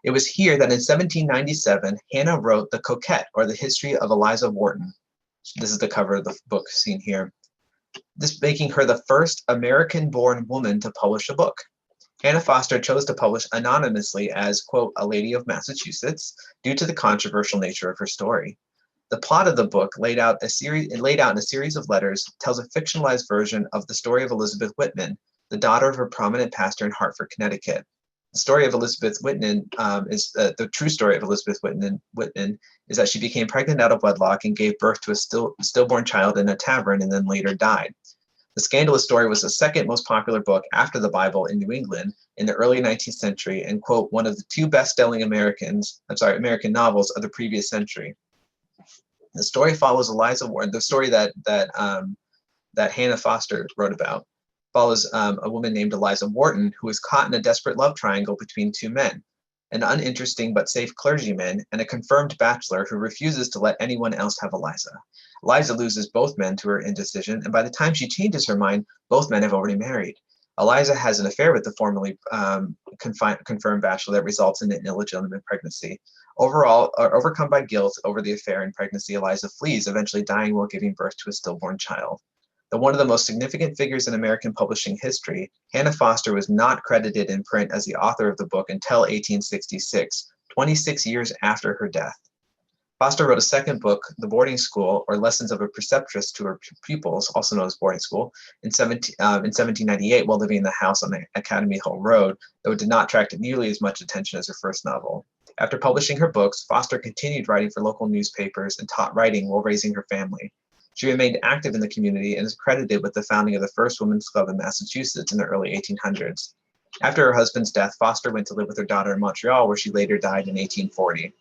It was here that in 1797, Hannah wrote The Coquette, or the History of Eliza Wharton. This is the cover of the book seen here. This making her the first American-born woman to publish a book. Hannah Foster chose to publish anonymously as, quote, a lady of Massachusetts, due to the controversial nature of her story. The plot of the book, laid out in a series of letters, tells a fictionalized version of the story of Elizabeth Whitman, the daughter of a prominent pastor in Hartford, Connecticut. The story of Elizabeth Whitman the true story of Elizabeth Whitman is that she became pregnant out of wedlock and gave birth to a stillborn child in a tavern and then later died. The scandalous story was the second most popular book after the Bible in New England in the early 19th century and, quote, one of the 2 best-selling American novels of the previous century. The story follows Eliza Wharton, the story that Hannah Foster wrote about, follows a woman named Eliza Wharton who is caught in a desperate love triangle between 2 men, an uninteresting but safe clergyman and a confirmed bachelor who refuses to let anyone else have Eliza. Eliza loses both men to her indecision, and by the time she changes her mind, both men have already married. Eliza has an affair with the formerly confirmed bachelor that results in an illegitimate pregnancy. Overcome by guilt over the affair and pregnancy, Eliza flees, eventually dying while giving birth to a stillborn child. Though one of the most significant figures in American publishing history, Hannah Foster was not credited in print as the author of the book until 1866, 26 years after her death. Foster wrote a second book, The Boarding School, or Lessons of a Preceptress to Her Pupils, also known as Boarding School, in 1798 while living in the house on the Academy Hill Road, though it did not attract nearly as much attention as her first novel. After publishing her books, Foster continued writing for local newspapers and taught writing while raising her family. She remained active in the community and is credited with the founding of the first women's club in Massachusetts in the early 1800s. After her husband's death, Foster went to live with her daughter in Montreal, where she later died in 1840.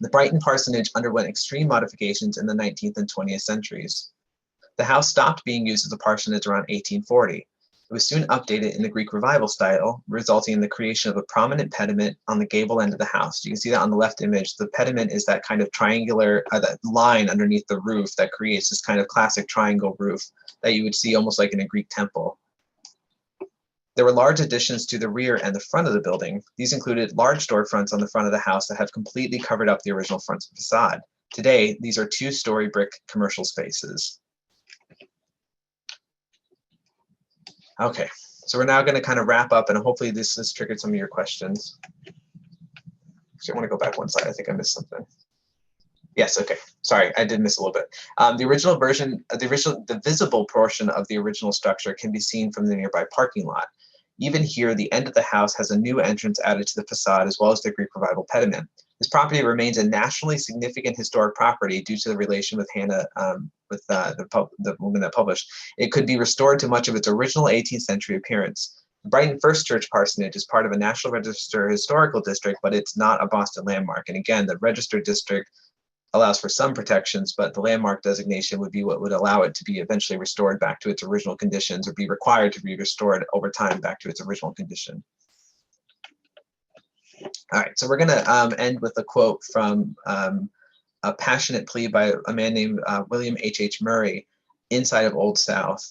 The Brighton parsonage underwent extreme modifications in the 19th and 20th centuries. The house stopped being used as a parsonage around 1840. It was soon updated in the Greek Revival style, resulting in the creation of a prominent pediment on the gable end of the house. You can see that on the left image. The pediment is that kind of triangular that line underneath the roof that creates this kind of classic triangle roof that you would see almost like in a Greek temple. There were large additions to the rear and the front of the building. These included large storefronts on the front of the house that have completely covered up the original front facade. Today, these are 2-story brick commercial spaces. Okay, so we're now going to kind of wrap up, and hopefully this has triggered some of your questions. Actually, I want to go back 1 slide. I think I missed something. Yes, okay. Sorry, I did miss a little bit. The original version, the visible portion of the original structure can be seen from the nearby parking lot. Even here, the end of the house has a new entrance added to the facade, as well as the Greek Revival pediment. This property remains a nationally significant historic property due to the relation with Hannah, the woman that published. It could be restored to much of its original 18th century appearance. The Brighton First Church Parsonage is part of a National Register historical district, but it's not a Boston landmark. And again, the registered district allows for some protections, but the landmark designation would be what would allow it to be eventually restored back to its original conditions, or be required to be restored over time back to its original condition. All right, so we're going to end with a quote from a passionate plea by a man named William H. Murray, inside of Old South,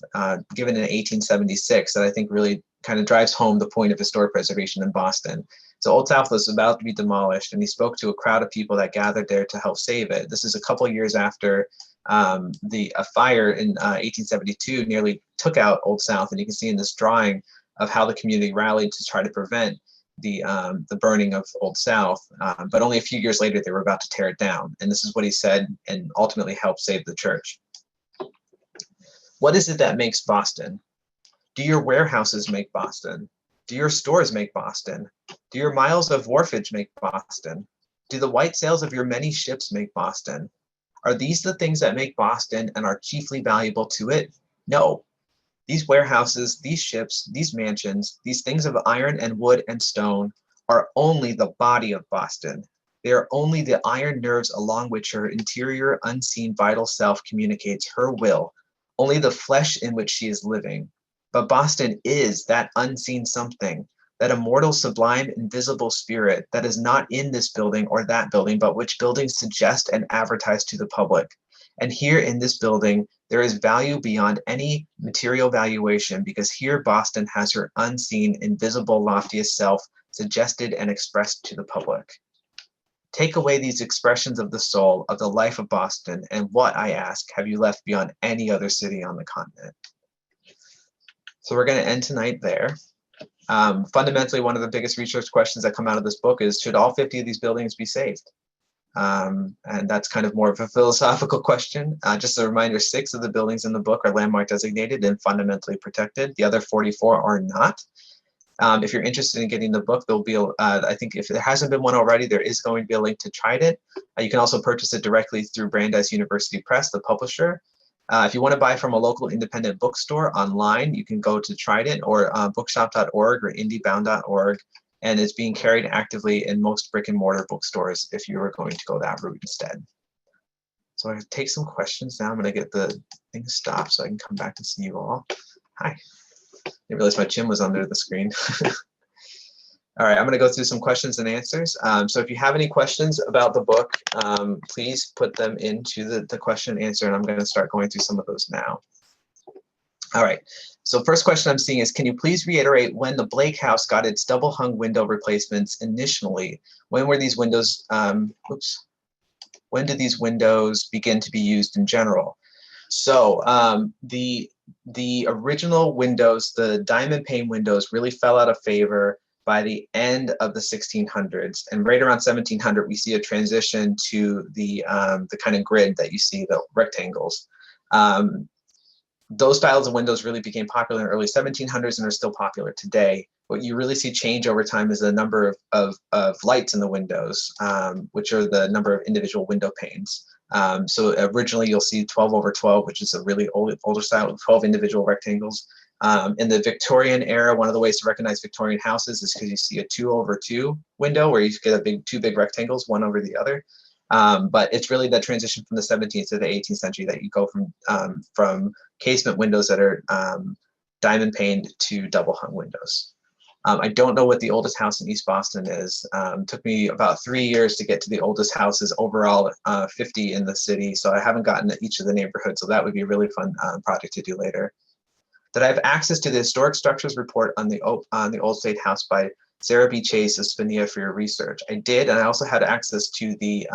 given in 1876, that I think really kind of drives home the point of historic preservation in Boston. So Old South was about to be demolished, and he spoke to a crowd of people that gathered there to help save it. This is a couple of years after a fire in 1872 nearly took out Old South, and you can see in this drawing of how the community rallied to try to prevent the burning of Old South. But only a few years later, they were about to tear it down. And this is what he said, and ultimately helped save the church. What is it that makes Boston? Do your warehouses make Boston? Do your stores make Boston? Do your miles of wharfage make Boston? Do the white sails of your many ships make Boston? Are these the things that make Boston and are chiefly valuable to it? No. These warehouses, these ships, these mansions, these things of iron and wood and stone are only the body of Boston. They are only the iron nerves along which her interior, unseen, vital self communicates her will, only the flesh in which she is living. But Boston is that unseen something, that immortal, sublime, invisible spirit that is not in this building or that building, but which buildings suggest and advertise to the public. And here in this building, there is value beyond any material valuation, because here Boston has her unseen, invisible, loftiest self suggested and expressed to the public. Take away these expressions of the soul, of the life of Boston, and what, I ask, have you left beyond any other city on the continent? So we're going to end tonight there. Fundamentally, one of the biggest research questions that come out of this book is, should all 50 of these buildings be saved? And that's kind of more of a philosophical question. Just a reminder, 6 of the buildings in the book are landmark designated and fundamentally protected. The other 44 are not. If you're interested in getting the book, there'll be, I think if there hasn't been one already, there is going to be a link to Trident. You can also purchase it directly through Brandeis University Press, the publisher. If you want to buy from a local independent bookstore online, you can go to Trident or bookshop.org or indiebound.org, and it's being carried actively in most brick and mortar bookstores if you are going to go that route instead. So I take some questions now. I'm going to get the thing stopped so I can come back to see you all. Hi. I didn't realize my chin was under the screen. All right, I'm going to go through some questions and answers. So if you have any questions about the book, please put them into the question and answer, and I'm going to start going through some of those now. All right, so first question I'm seeing is, can you please reiterate when the Blake House got its double hung window replacements initially? When were these windows, when did these windows begin to be used in general? So the original windows, the diamond pane windows, really fell out of favor by the end of the 1600s, and right around 1700 we see a transition to the kind of grid that you see, the rectangles. Those styles of windows really became popular in the early 1700s and are still popular today. What you really see change over time is the number of lights in the windows, which are the number of individual window panes. So originally you'll see 12 over 12, which is a really older style of 12 individual rectangles. In the Victorian era, one of the ways to recognize Victorian houses is because you see a 2 over 2 window where you get two big rectangles, one over the other. But it's really that transition from the 17th to the 18th century that you go from casement windows that are diamond paned to double hung windows. I don't know what the oldest house in East Boston is. Took me about 3 years to get to the oldest houses overall, 50 in the city. So I haven't gotten to each of the neighborhoods. So that would be a really fun project to do later. Did I have access to the historic structures report on the Old State House by Sarah B. Chase of Spinia for your research? I did, and I also had access to the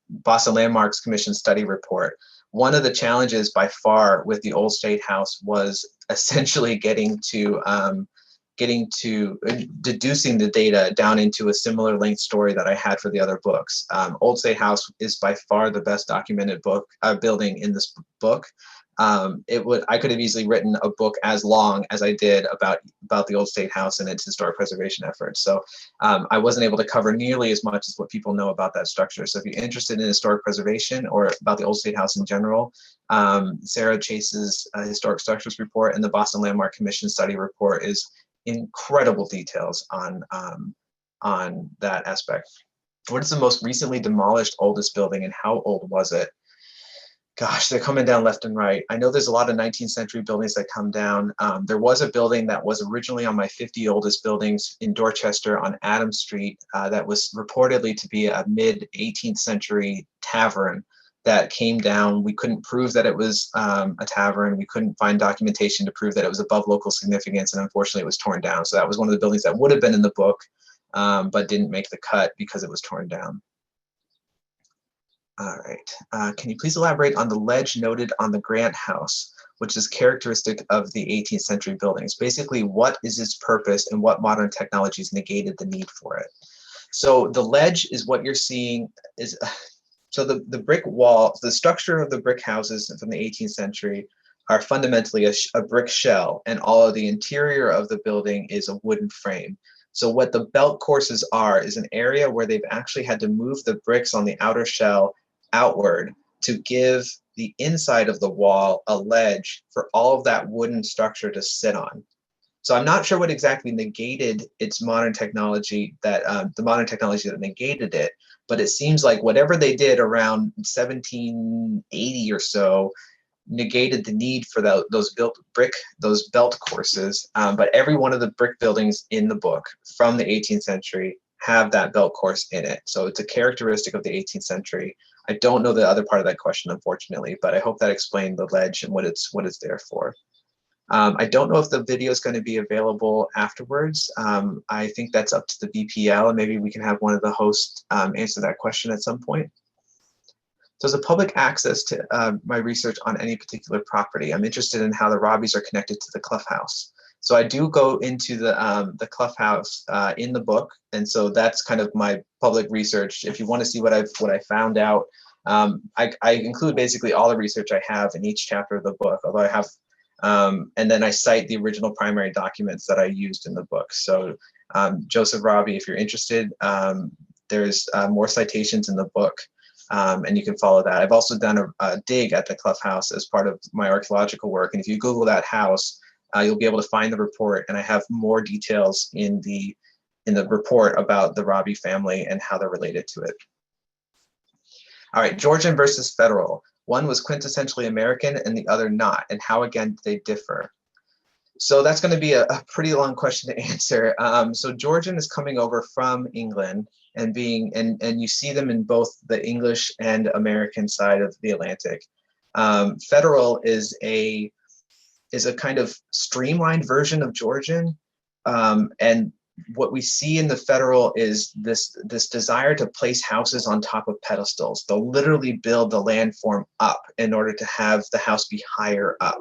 Boston Landmarks Commission study report. One of the challenges by far with the Old State House was essentially getting to deducing the data down into a similar length story that I had for the other books. Old State House is by far the best documented building in this book. I could have easily written a book as long as I did about the Old State House and its historic preservation efforts. So I wasn't able to cover nearly as much as what people know about that structure. So if you're interested in historic preservation or about the Old State House in general, Sarah Chase's historic structures report and the Boston Landmark Commission study report is incredible details on that aspect. What is the most recently demolished oldest building, and how old was it? Gosh, they're coming down left and right. I know there's a lot of 19th century buildings that come down. There was a building that was originally on my 50 oldest buildings in Dorchester on Adams Street that was reportedly to be a mid 18th century tavern. that came down. We couldn't prove that it was a tavern. We couldn't find documentation to prove that it was above local significance, and unfortunately it was torn down. So that was one of the buildings that would have been in the book, but didn't make the cut because it was torn down. All right, can you please elaborate on the ledge noted on the Grant House, which is characteristic of the 18th century buildings? Basically, what is its purpose and what modern technologies negated the need for it? So the ledge is what you're seeing is, so the brick wall, the structure of the brick houses from the 18th century are fundamentally a brick shell, and all of the interior of the building is a wooden frame. So what the belt courses are is an area where they've actually had to move the bricks on the outer shell outward to give the inside of the wall a ledge for all of that wooden structure to sit on. So I'm not sure what exactly negated its modern technology, that the modern technology that negated it, but it seems like whatever they did around 1780 or so negated the need for those belt courses. But every one of the brick buildings in the book from the 18th century have that belt course in it. So it's a characteristic of the 18th century. I don't know the other part of that question, unfortunately, but I hope that explained the ledge and what it's there for. I don't know if the video is going to be available afterwards. I think that's up to the BPL, and maybe we can have one of the hosts answer that question at some point. Does the public access to my research on any particular property? I'm interested in how the Robbies are connected to the Clough House. So I do go into the Clough House in the book, and so that's kind of my public research. If you want to see what I found out, I include basically all the research I have in each chapter of the book, although I have, and then I cite the original primary documents that I used in the book. So Joseph Robbie, if you're interested, there's more citations in the book. And you can follow that. I've also done a dig at the Clough House as part of my archaeological work. And if you Google that house, you'll be able to find the report. And I have more details in the report about the Robbie family and how they're related to it. All right, Georgian versus federal. One was quintessentially American and the other not. And how, again, do they differ? So that's going to be a pretty long question to answer. So Georgian is coming over from England and you see them in both the English and American side of the Atlantic. Federal is a kind of streamlined version of Georgian, and what we see in the federal is this desire to place houses on top of pedestals. They'll literally build the landform up in order to have the house be higher up.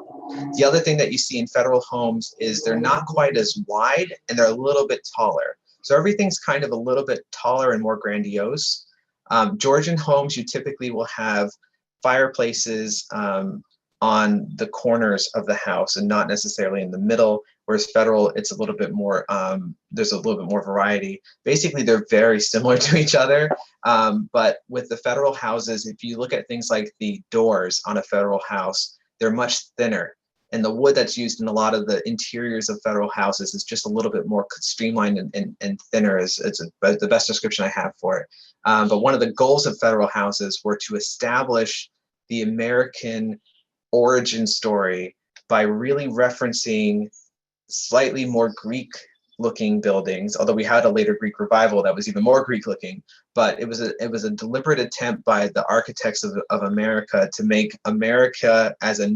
The other thing that you see in federal homes is they're not quite as wide and they're a little bit taller. So everything's kind of a little bit taller and more grandiose. Georgian homes, you typically will have fireplaces on the corners of the house and not necessarily in the middle, whereas federal, it's a little bit more, there's a little bit more variety. Basically, they're very similar to each other, but with the federal houses, if you look at things like the doors on a federal house, they're much thinner. And the wood that's used in a lot of the interiors of federal houses is just a little bit more streamlined and thinner. It's the best description I have for it. But one of the goals of federal houses were to establish the American origin story by really referencing slightly more Greek looking buildings, although we had a later Greek revival that was even more Greek looking, but it was a deliberate attempt by the architects of America to make America as a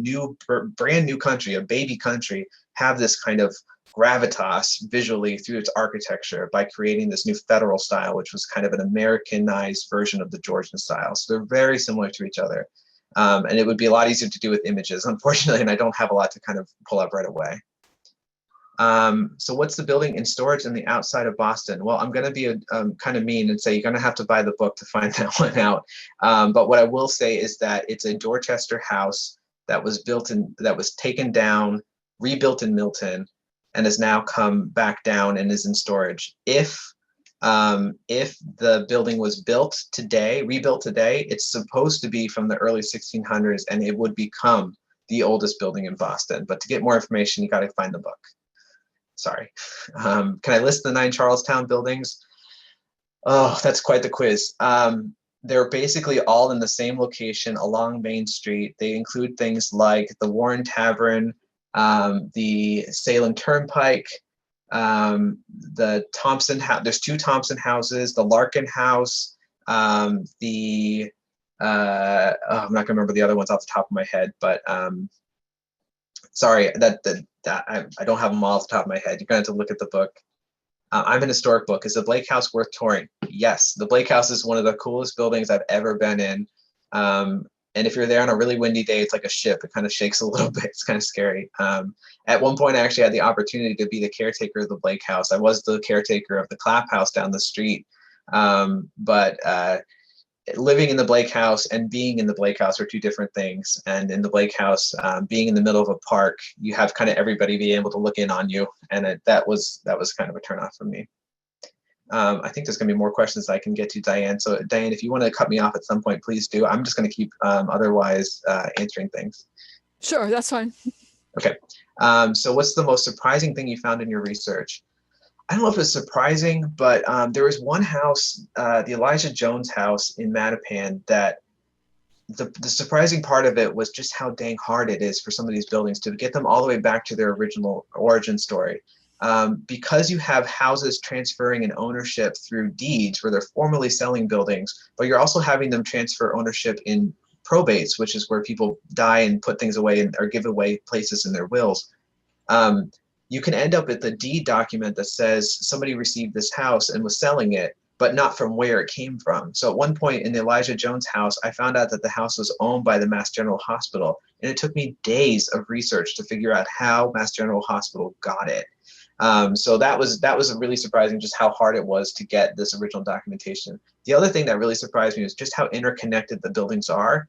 brand new country, a baby country, have this kind of gravitas visually through its architecture by creating this new federal style, which was kind of an Americanized version of the Georgian style. So they're very similar to each other. And it would be a lot easier to do with images, unfortunately, and I don't have a lot to kind of pull up right away. So what's the building in storage on the outside of Boston? Well, I'm going to be kind of mean and say you're going to have to buy the book to find that one out. But what I will say is that it's a Dorchester house that was taken down, rebuilt in Milton, and has now come back down and is in storage. If the building was rebuilt today, it's supposed to be from the early 1600s, and it would become the oldest building in Boston. But to get more information, you got to find the book. Sorry. Can I list the 9 Charlestown buildings? Oh, that's quite the quiz. They're basically all in the same location along Main Street. They include things like the Warren Tavern, the Salem Turnpike, the Thompson House. There's 2 Thompson houses, the Larkin House, the I'm not gonna remember the other ones off the top of my head, but sorry, I don't have them all off the top of my head. You're gonna have to look at the book. I'm an historic book. Is the Blake House worth touring? Yes, the Blake House is one of the coolest buildings I've ever been in. And if you're there on a really windy day, it's like a ship. It kind of shakes a little bit. It's kind of scary. At one point, I actually had the opportunity to be the caretaker of the Blake House. I was the caretaker of the Clapp House down the street. But living in the Blake House and being in the Blake House are two different things. And in the Blake House, being in the middle of a park, you have kind of everybody be able to look in on you, and that was kind of a turnoff for me. I think there's going to be more questions I can get to, Diane. So Diane, if you want to cut me off at some point, please do. I'm just going to keep otherwise answering things. Sure, that's fine. Okay. So what's the most surprising thing you found in your research? I don't know if it's surprising, but there was one house, the Elijah Jones house in Mattapan, that the surprising part of it was just how dang hard it is for some of these buildings to get them all the way back to their original origin story. Because you have houses transferring in ownership through deeds where they're formally selling buildings, but you're also having them transfer ownership in probates, which is where people die and put things away or give away places in their wills. You can end up with a deed document that says somebody received this house and was selling it, but not from where it came from. So at one point in the Elijah Jones house, I found out that the house was owned by the Mass General Hospital, and it took me days of research to figure out how Mass General Hospital got it. So that was really surprising, just how hard it was to get this original documentation. The other thing that really surprised me was just how interconnected the buildings are.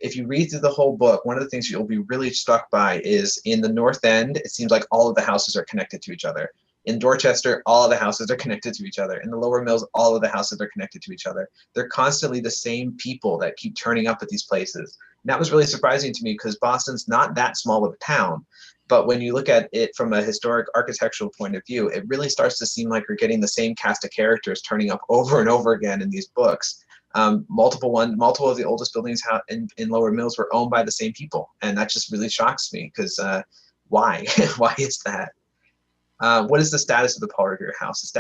If you read through the whole book, one of the things you'll be really struck by is in the North End, it seems like all of the houses are connected to each other. In Dorchester, all of the houses are connected to each other. In the Lower Mills, all of the houses are connected to each other. They're constantly the same people that keep turning up at these places. And that was really surprising to me because Boston's not that small of a town. But when you look at it from a historic architectural point of view, it really starts to seem like we're getting the same cast of characters turning up over and over again in these books. Multiple of the oldest buildings in Lower Mills were owned by the same people. And that just really shocks me because why? Why is that? What is the status of the Paul Revere House?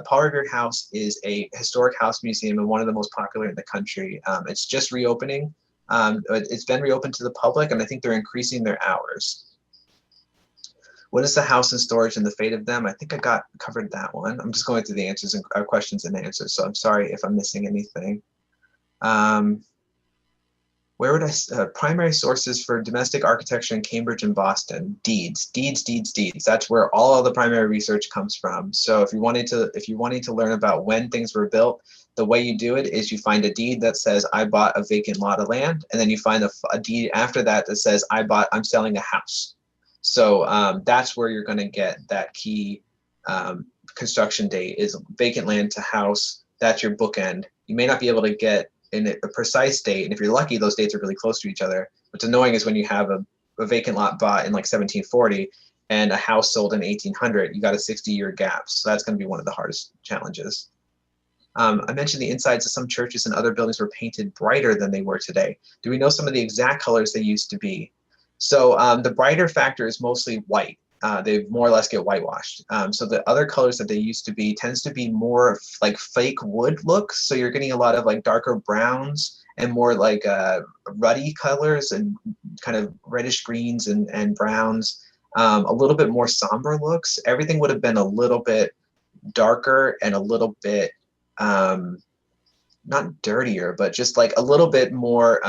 Paul Revere House is a historic house museum and one of the most popular in the country. It's just reopening. It's been reopened to the public, and I think they're increasing their hours. What is the house in storage and the fate of them? I think I covered that one. I'm just going through the answers and questions and answers, so I'm sorry if I'm missing anything. Where would primary sources for domestic architecture in Cambridge and Boston? Deeds. That's where all of the primary research comes from. So if you're wanting to learn about when things were built, the way you do it is you find a deed that says I bought a vacant lot of land, and then you find a deed after that that says I'm selling a house. So that's where you're going to get that key construction date is vacant land to house. That's your bookend. You may not be able to get in a precise date, and if you're lucky, those dates are really close to each other. What's annoying is when you have a vacant lot bought in like 1740 and a house sold in 1800, you got a 60-year gap. So that's going to be one of the hardest challenges. I mentioned the insides of some churches and other buildings were painted brighter than they were today. Do we know some of the exact colors they used to be? So the brighter factor is mostly white. They more or less get whitewashed. So the other colors that they used to be tends to be more like fake wood looks. So you're getting a lot of like darker browns and more like ruddy colors and kind of reddish greens and browns. A little bit more somber looks. Everything would have been a little bit darker and a little bit not dirtier, but just like a little bit more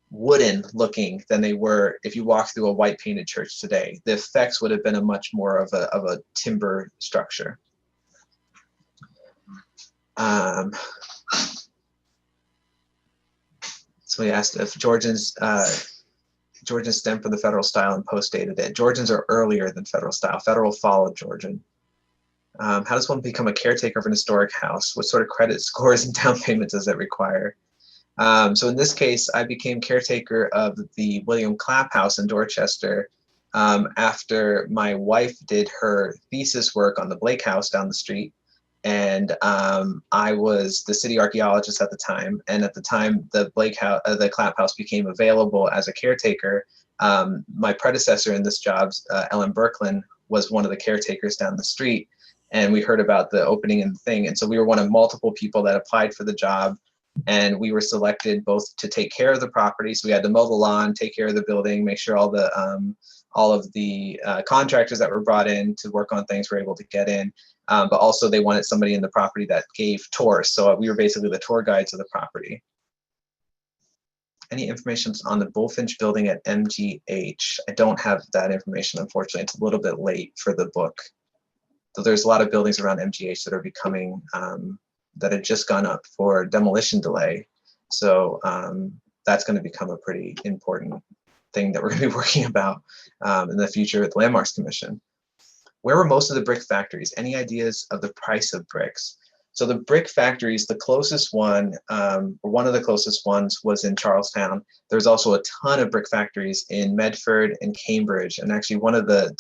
wooden looking than they were if you walk through a white painted church today. The effects would have been a much more of a timber structure. Somebody asked if Georgians stem from the federal style and post-dated it. Georgians are earlier than federal style. Federal followed Georgian. How does one become a caretaker of an historic house? What sort of credit scores and down payment does that require? So in this case, I became caretaker of the William Clapp House in Dorchester after my wife did her thesis work on the Blake House down the street. And I was the city archaeologist at the time. And at the time the Clapp House became available as a caretaker, my predecessor in this job, Ellen Berklin, was one of the caretakers down the street. And we heard about the opening and the thing. And so we were one of multiple people that applied for the job. And we were selected both to take care of the property. So we had to mow the lawn, take care of the building, make sure all of the contractors that were brought in to work on things were able to get in. But also they wanted somebody in the property that gave tours. So we were basically the tour guides of the property. Any information on the Bullfinch building at MGH? I don't have that information, unfortunately. It's a little bit late for the book. So there's a lot of buildings around MGH that are becoming, that had just gone up for demolition delay. So that's going to become a pretty important thing that we're going to be working about in the future with the Landmarks Commission. Where were most of the brick factories? Any ideas of the price of bricks? So the brick factories, the closest one, or one of the closest ones, was in Charlestown. There's also a ton of brick factories in Medford and Cambridge. And actually, one of the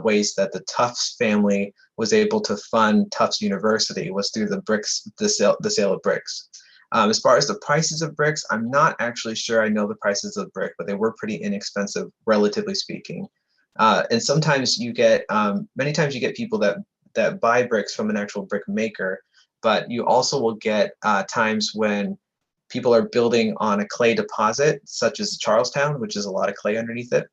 ways that the Tufts family was able to fund Tufts University was through the sale of bricks. As far as the prices of bricks, I'm not actually sure I know the prices of brick, but they were pretty inexpensive, relatively speaking. And sometimes you get, many times you get people that buy bricks from an actual brick maker, but you also will get times when people are building on a clay deposit, such as Charlestown, which is a lot of clay underneath it.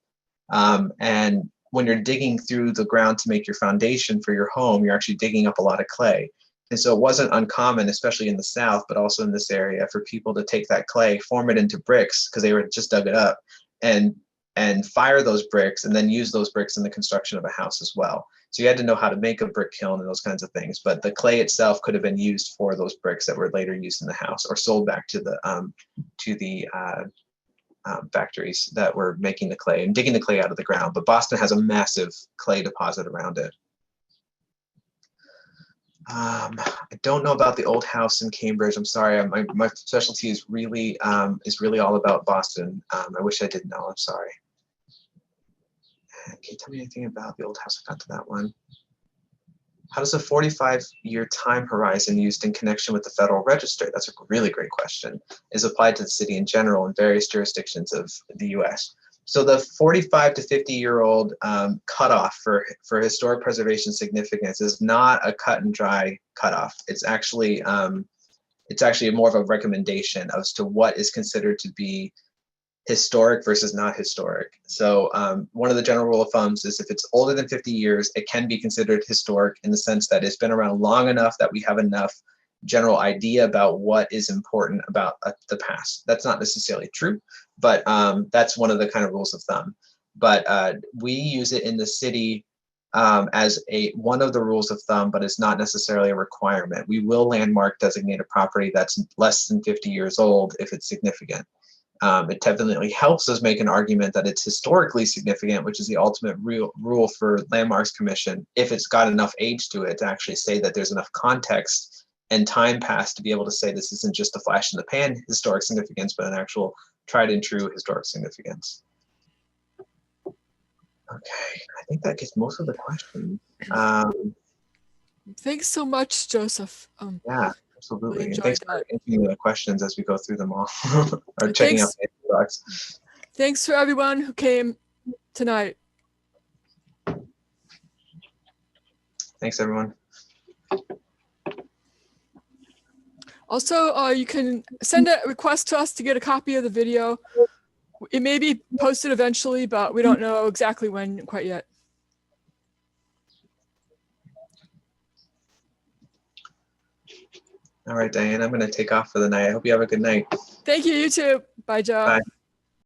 And when you're digging through the ground to make your foundation for your home, you're actually digging up a lot of clay. And so it wasn't uncommon, especially in the South, but also in this area, for people to take that clay, form it into bricks, because they were just dug it up, and fire those bricks, and then use those bricks in the construction of a house as well. So you had to know how to make a brick kiln and those kinds of things. But the clay itself could have been used for those bricks that were later used in the house or sold back to the factories that were making the clay and digging the clay out of the ground. But Boston has a massive clay deposit around it. I don't know about the old house in Cambridge. I'm sorry. My specialty is really all about Boston. I wish I did know. I'm sorry. Can you tell me anything about the old house? I got to that one. How does a 45-year time horizon used in connection with the Federal Register, that's a really great question, is applied to the city in general in various jurisdictions of the US? So the 45 to 50-year-old cutoff for historic preservation significance is not a cut and dry cutoff. It's actually more of a recommendation as to what is considered to be historic versus not historic. So one of the general rule of thumbs is if it's older than 50 years, it can be considered historic in the sense that it's been around long enough that we have enough general idea about what is important about the past. That's not necessarily true, but that's one of the kind of rules of thumb. But we use it in the city as one of the rules of thumb, but it's not necessarily a requirement. We will landmark designate a property that's less than 50 years old if it's significant. It definitely helps us make an argument that it's historically significant, which is the ultimate rule for Landmarks Commission, if it's got enough age to it to actually say that there's enough context and time passed to be able to say this isn't just a flash in the pan historic significance, but an actual tried and true historic significance. Okay, I think that gets most of the questions. Thanks so much, Joseph. Yeah. Absolutely. Really and thanks for answering the questions as we go through them all or checking out the box. Thanks for everyone who came tonight. Thanks, everyone. Also, you can send a request to us to get a copy of the video. It may be posted eventually, but we don't know exactly when quite yet. All right, Diane, I'm going to take off for the night. I hope you have a good night. Thank you, you too. Bye, Joe. Bye.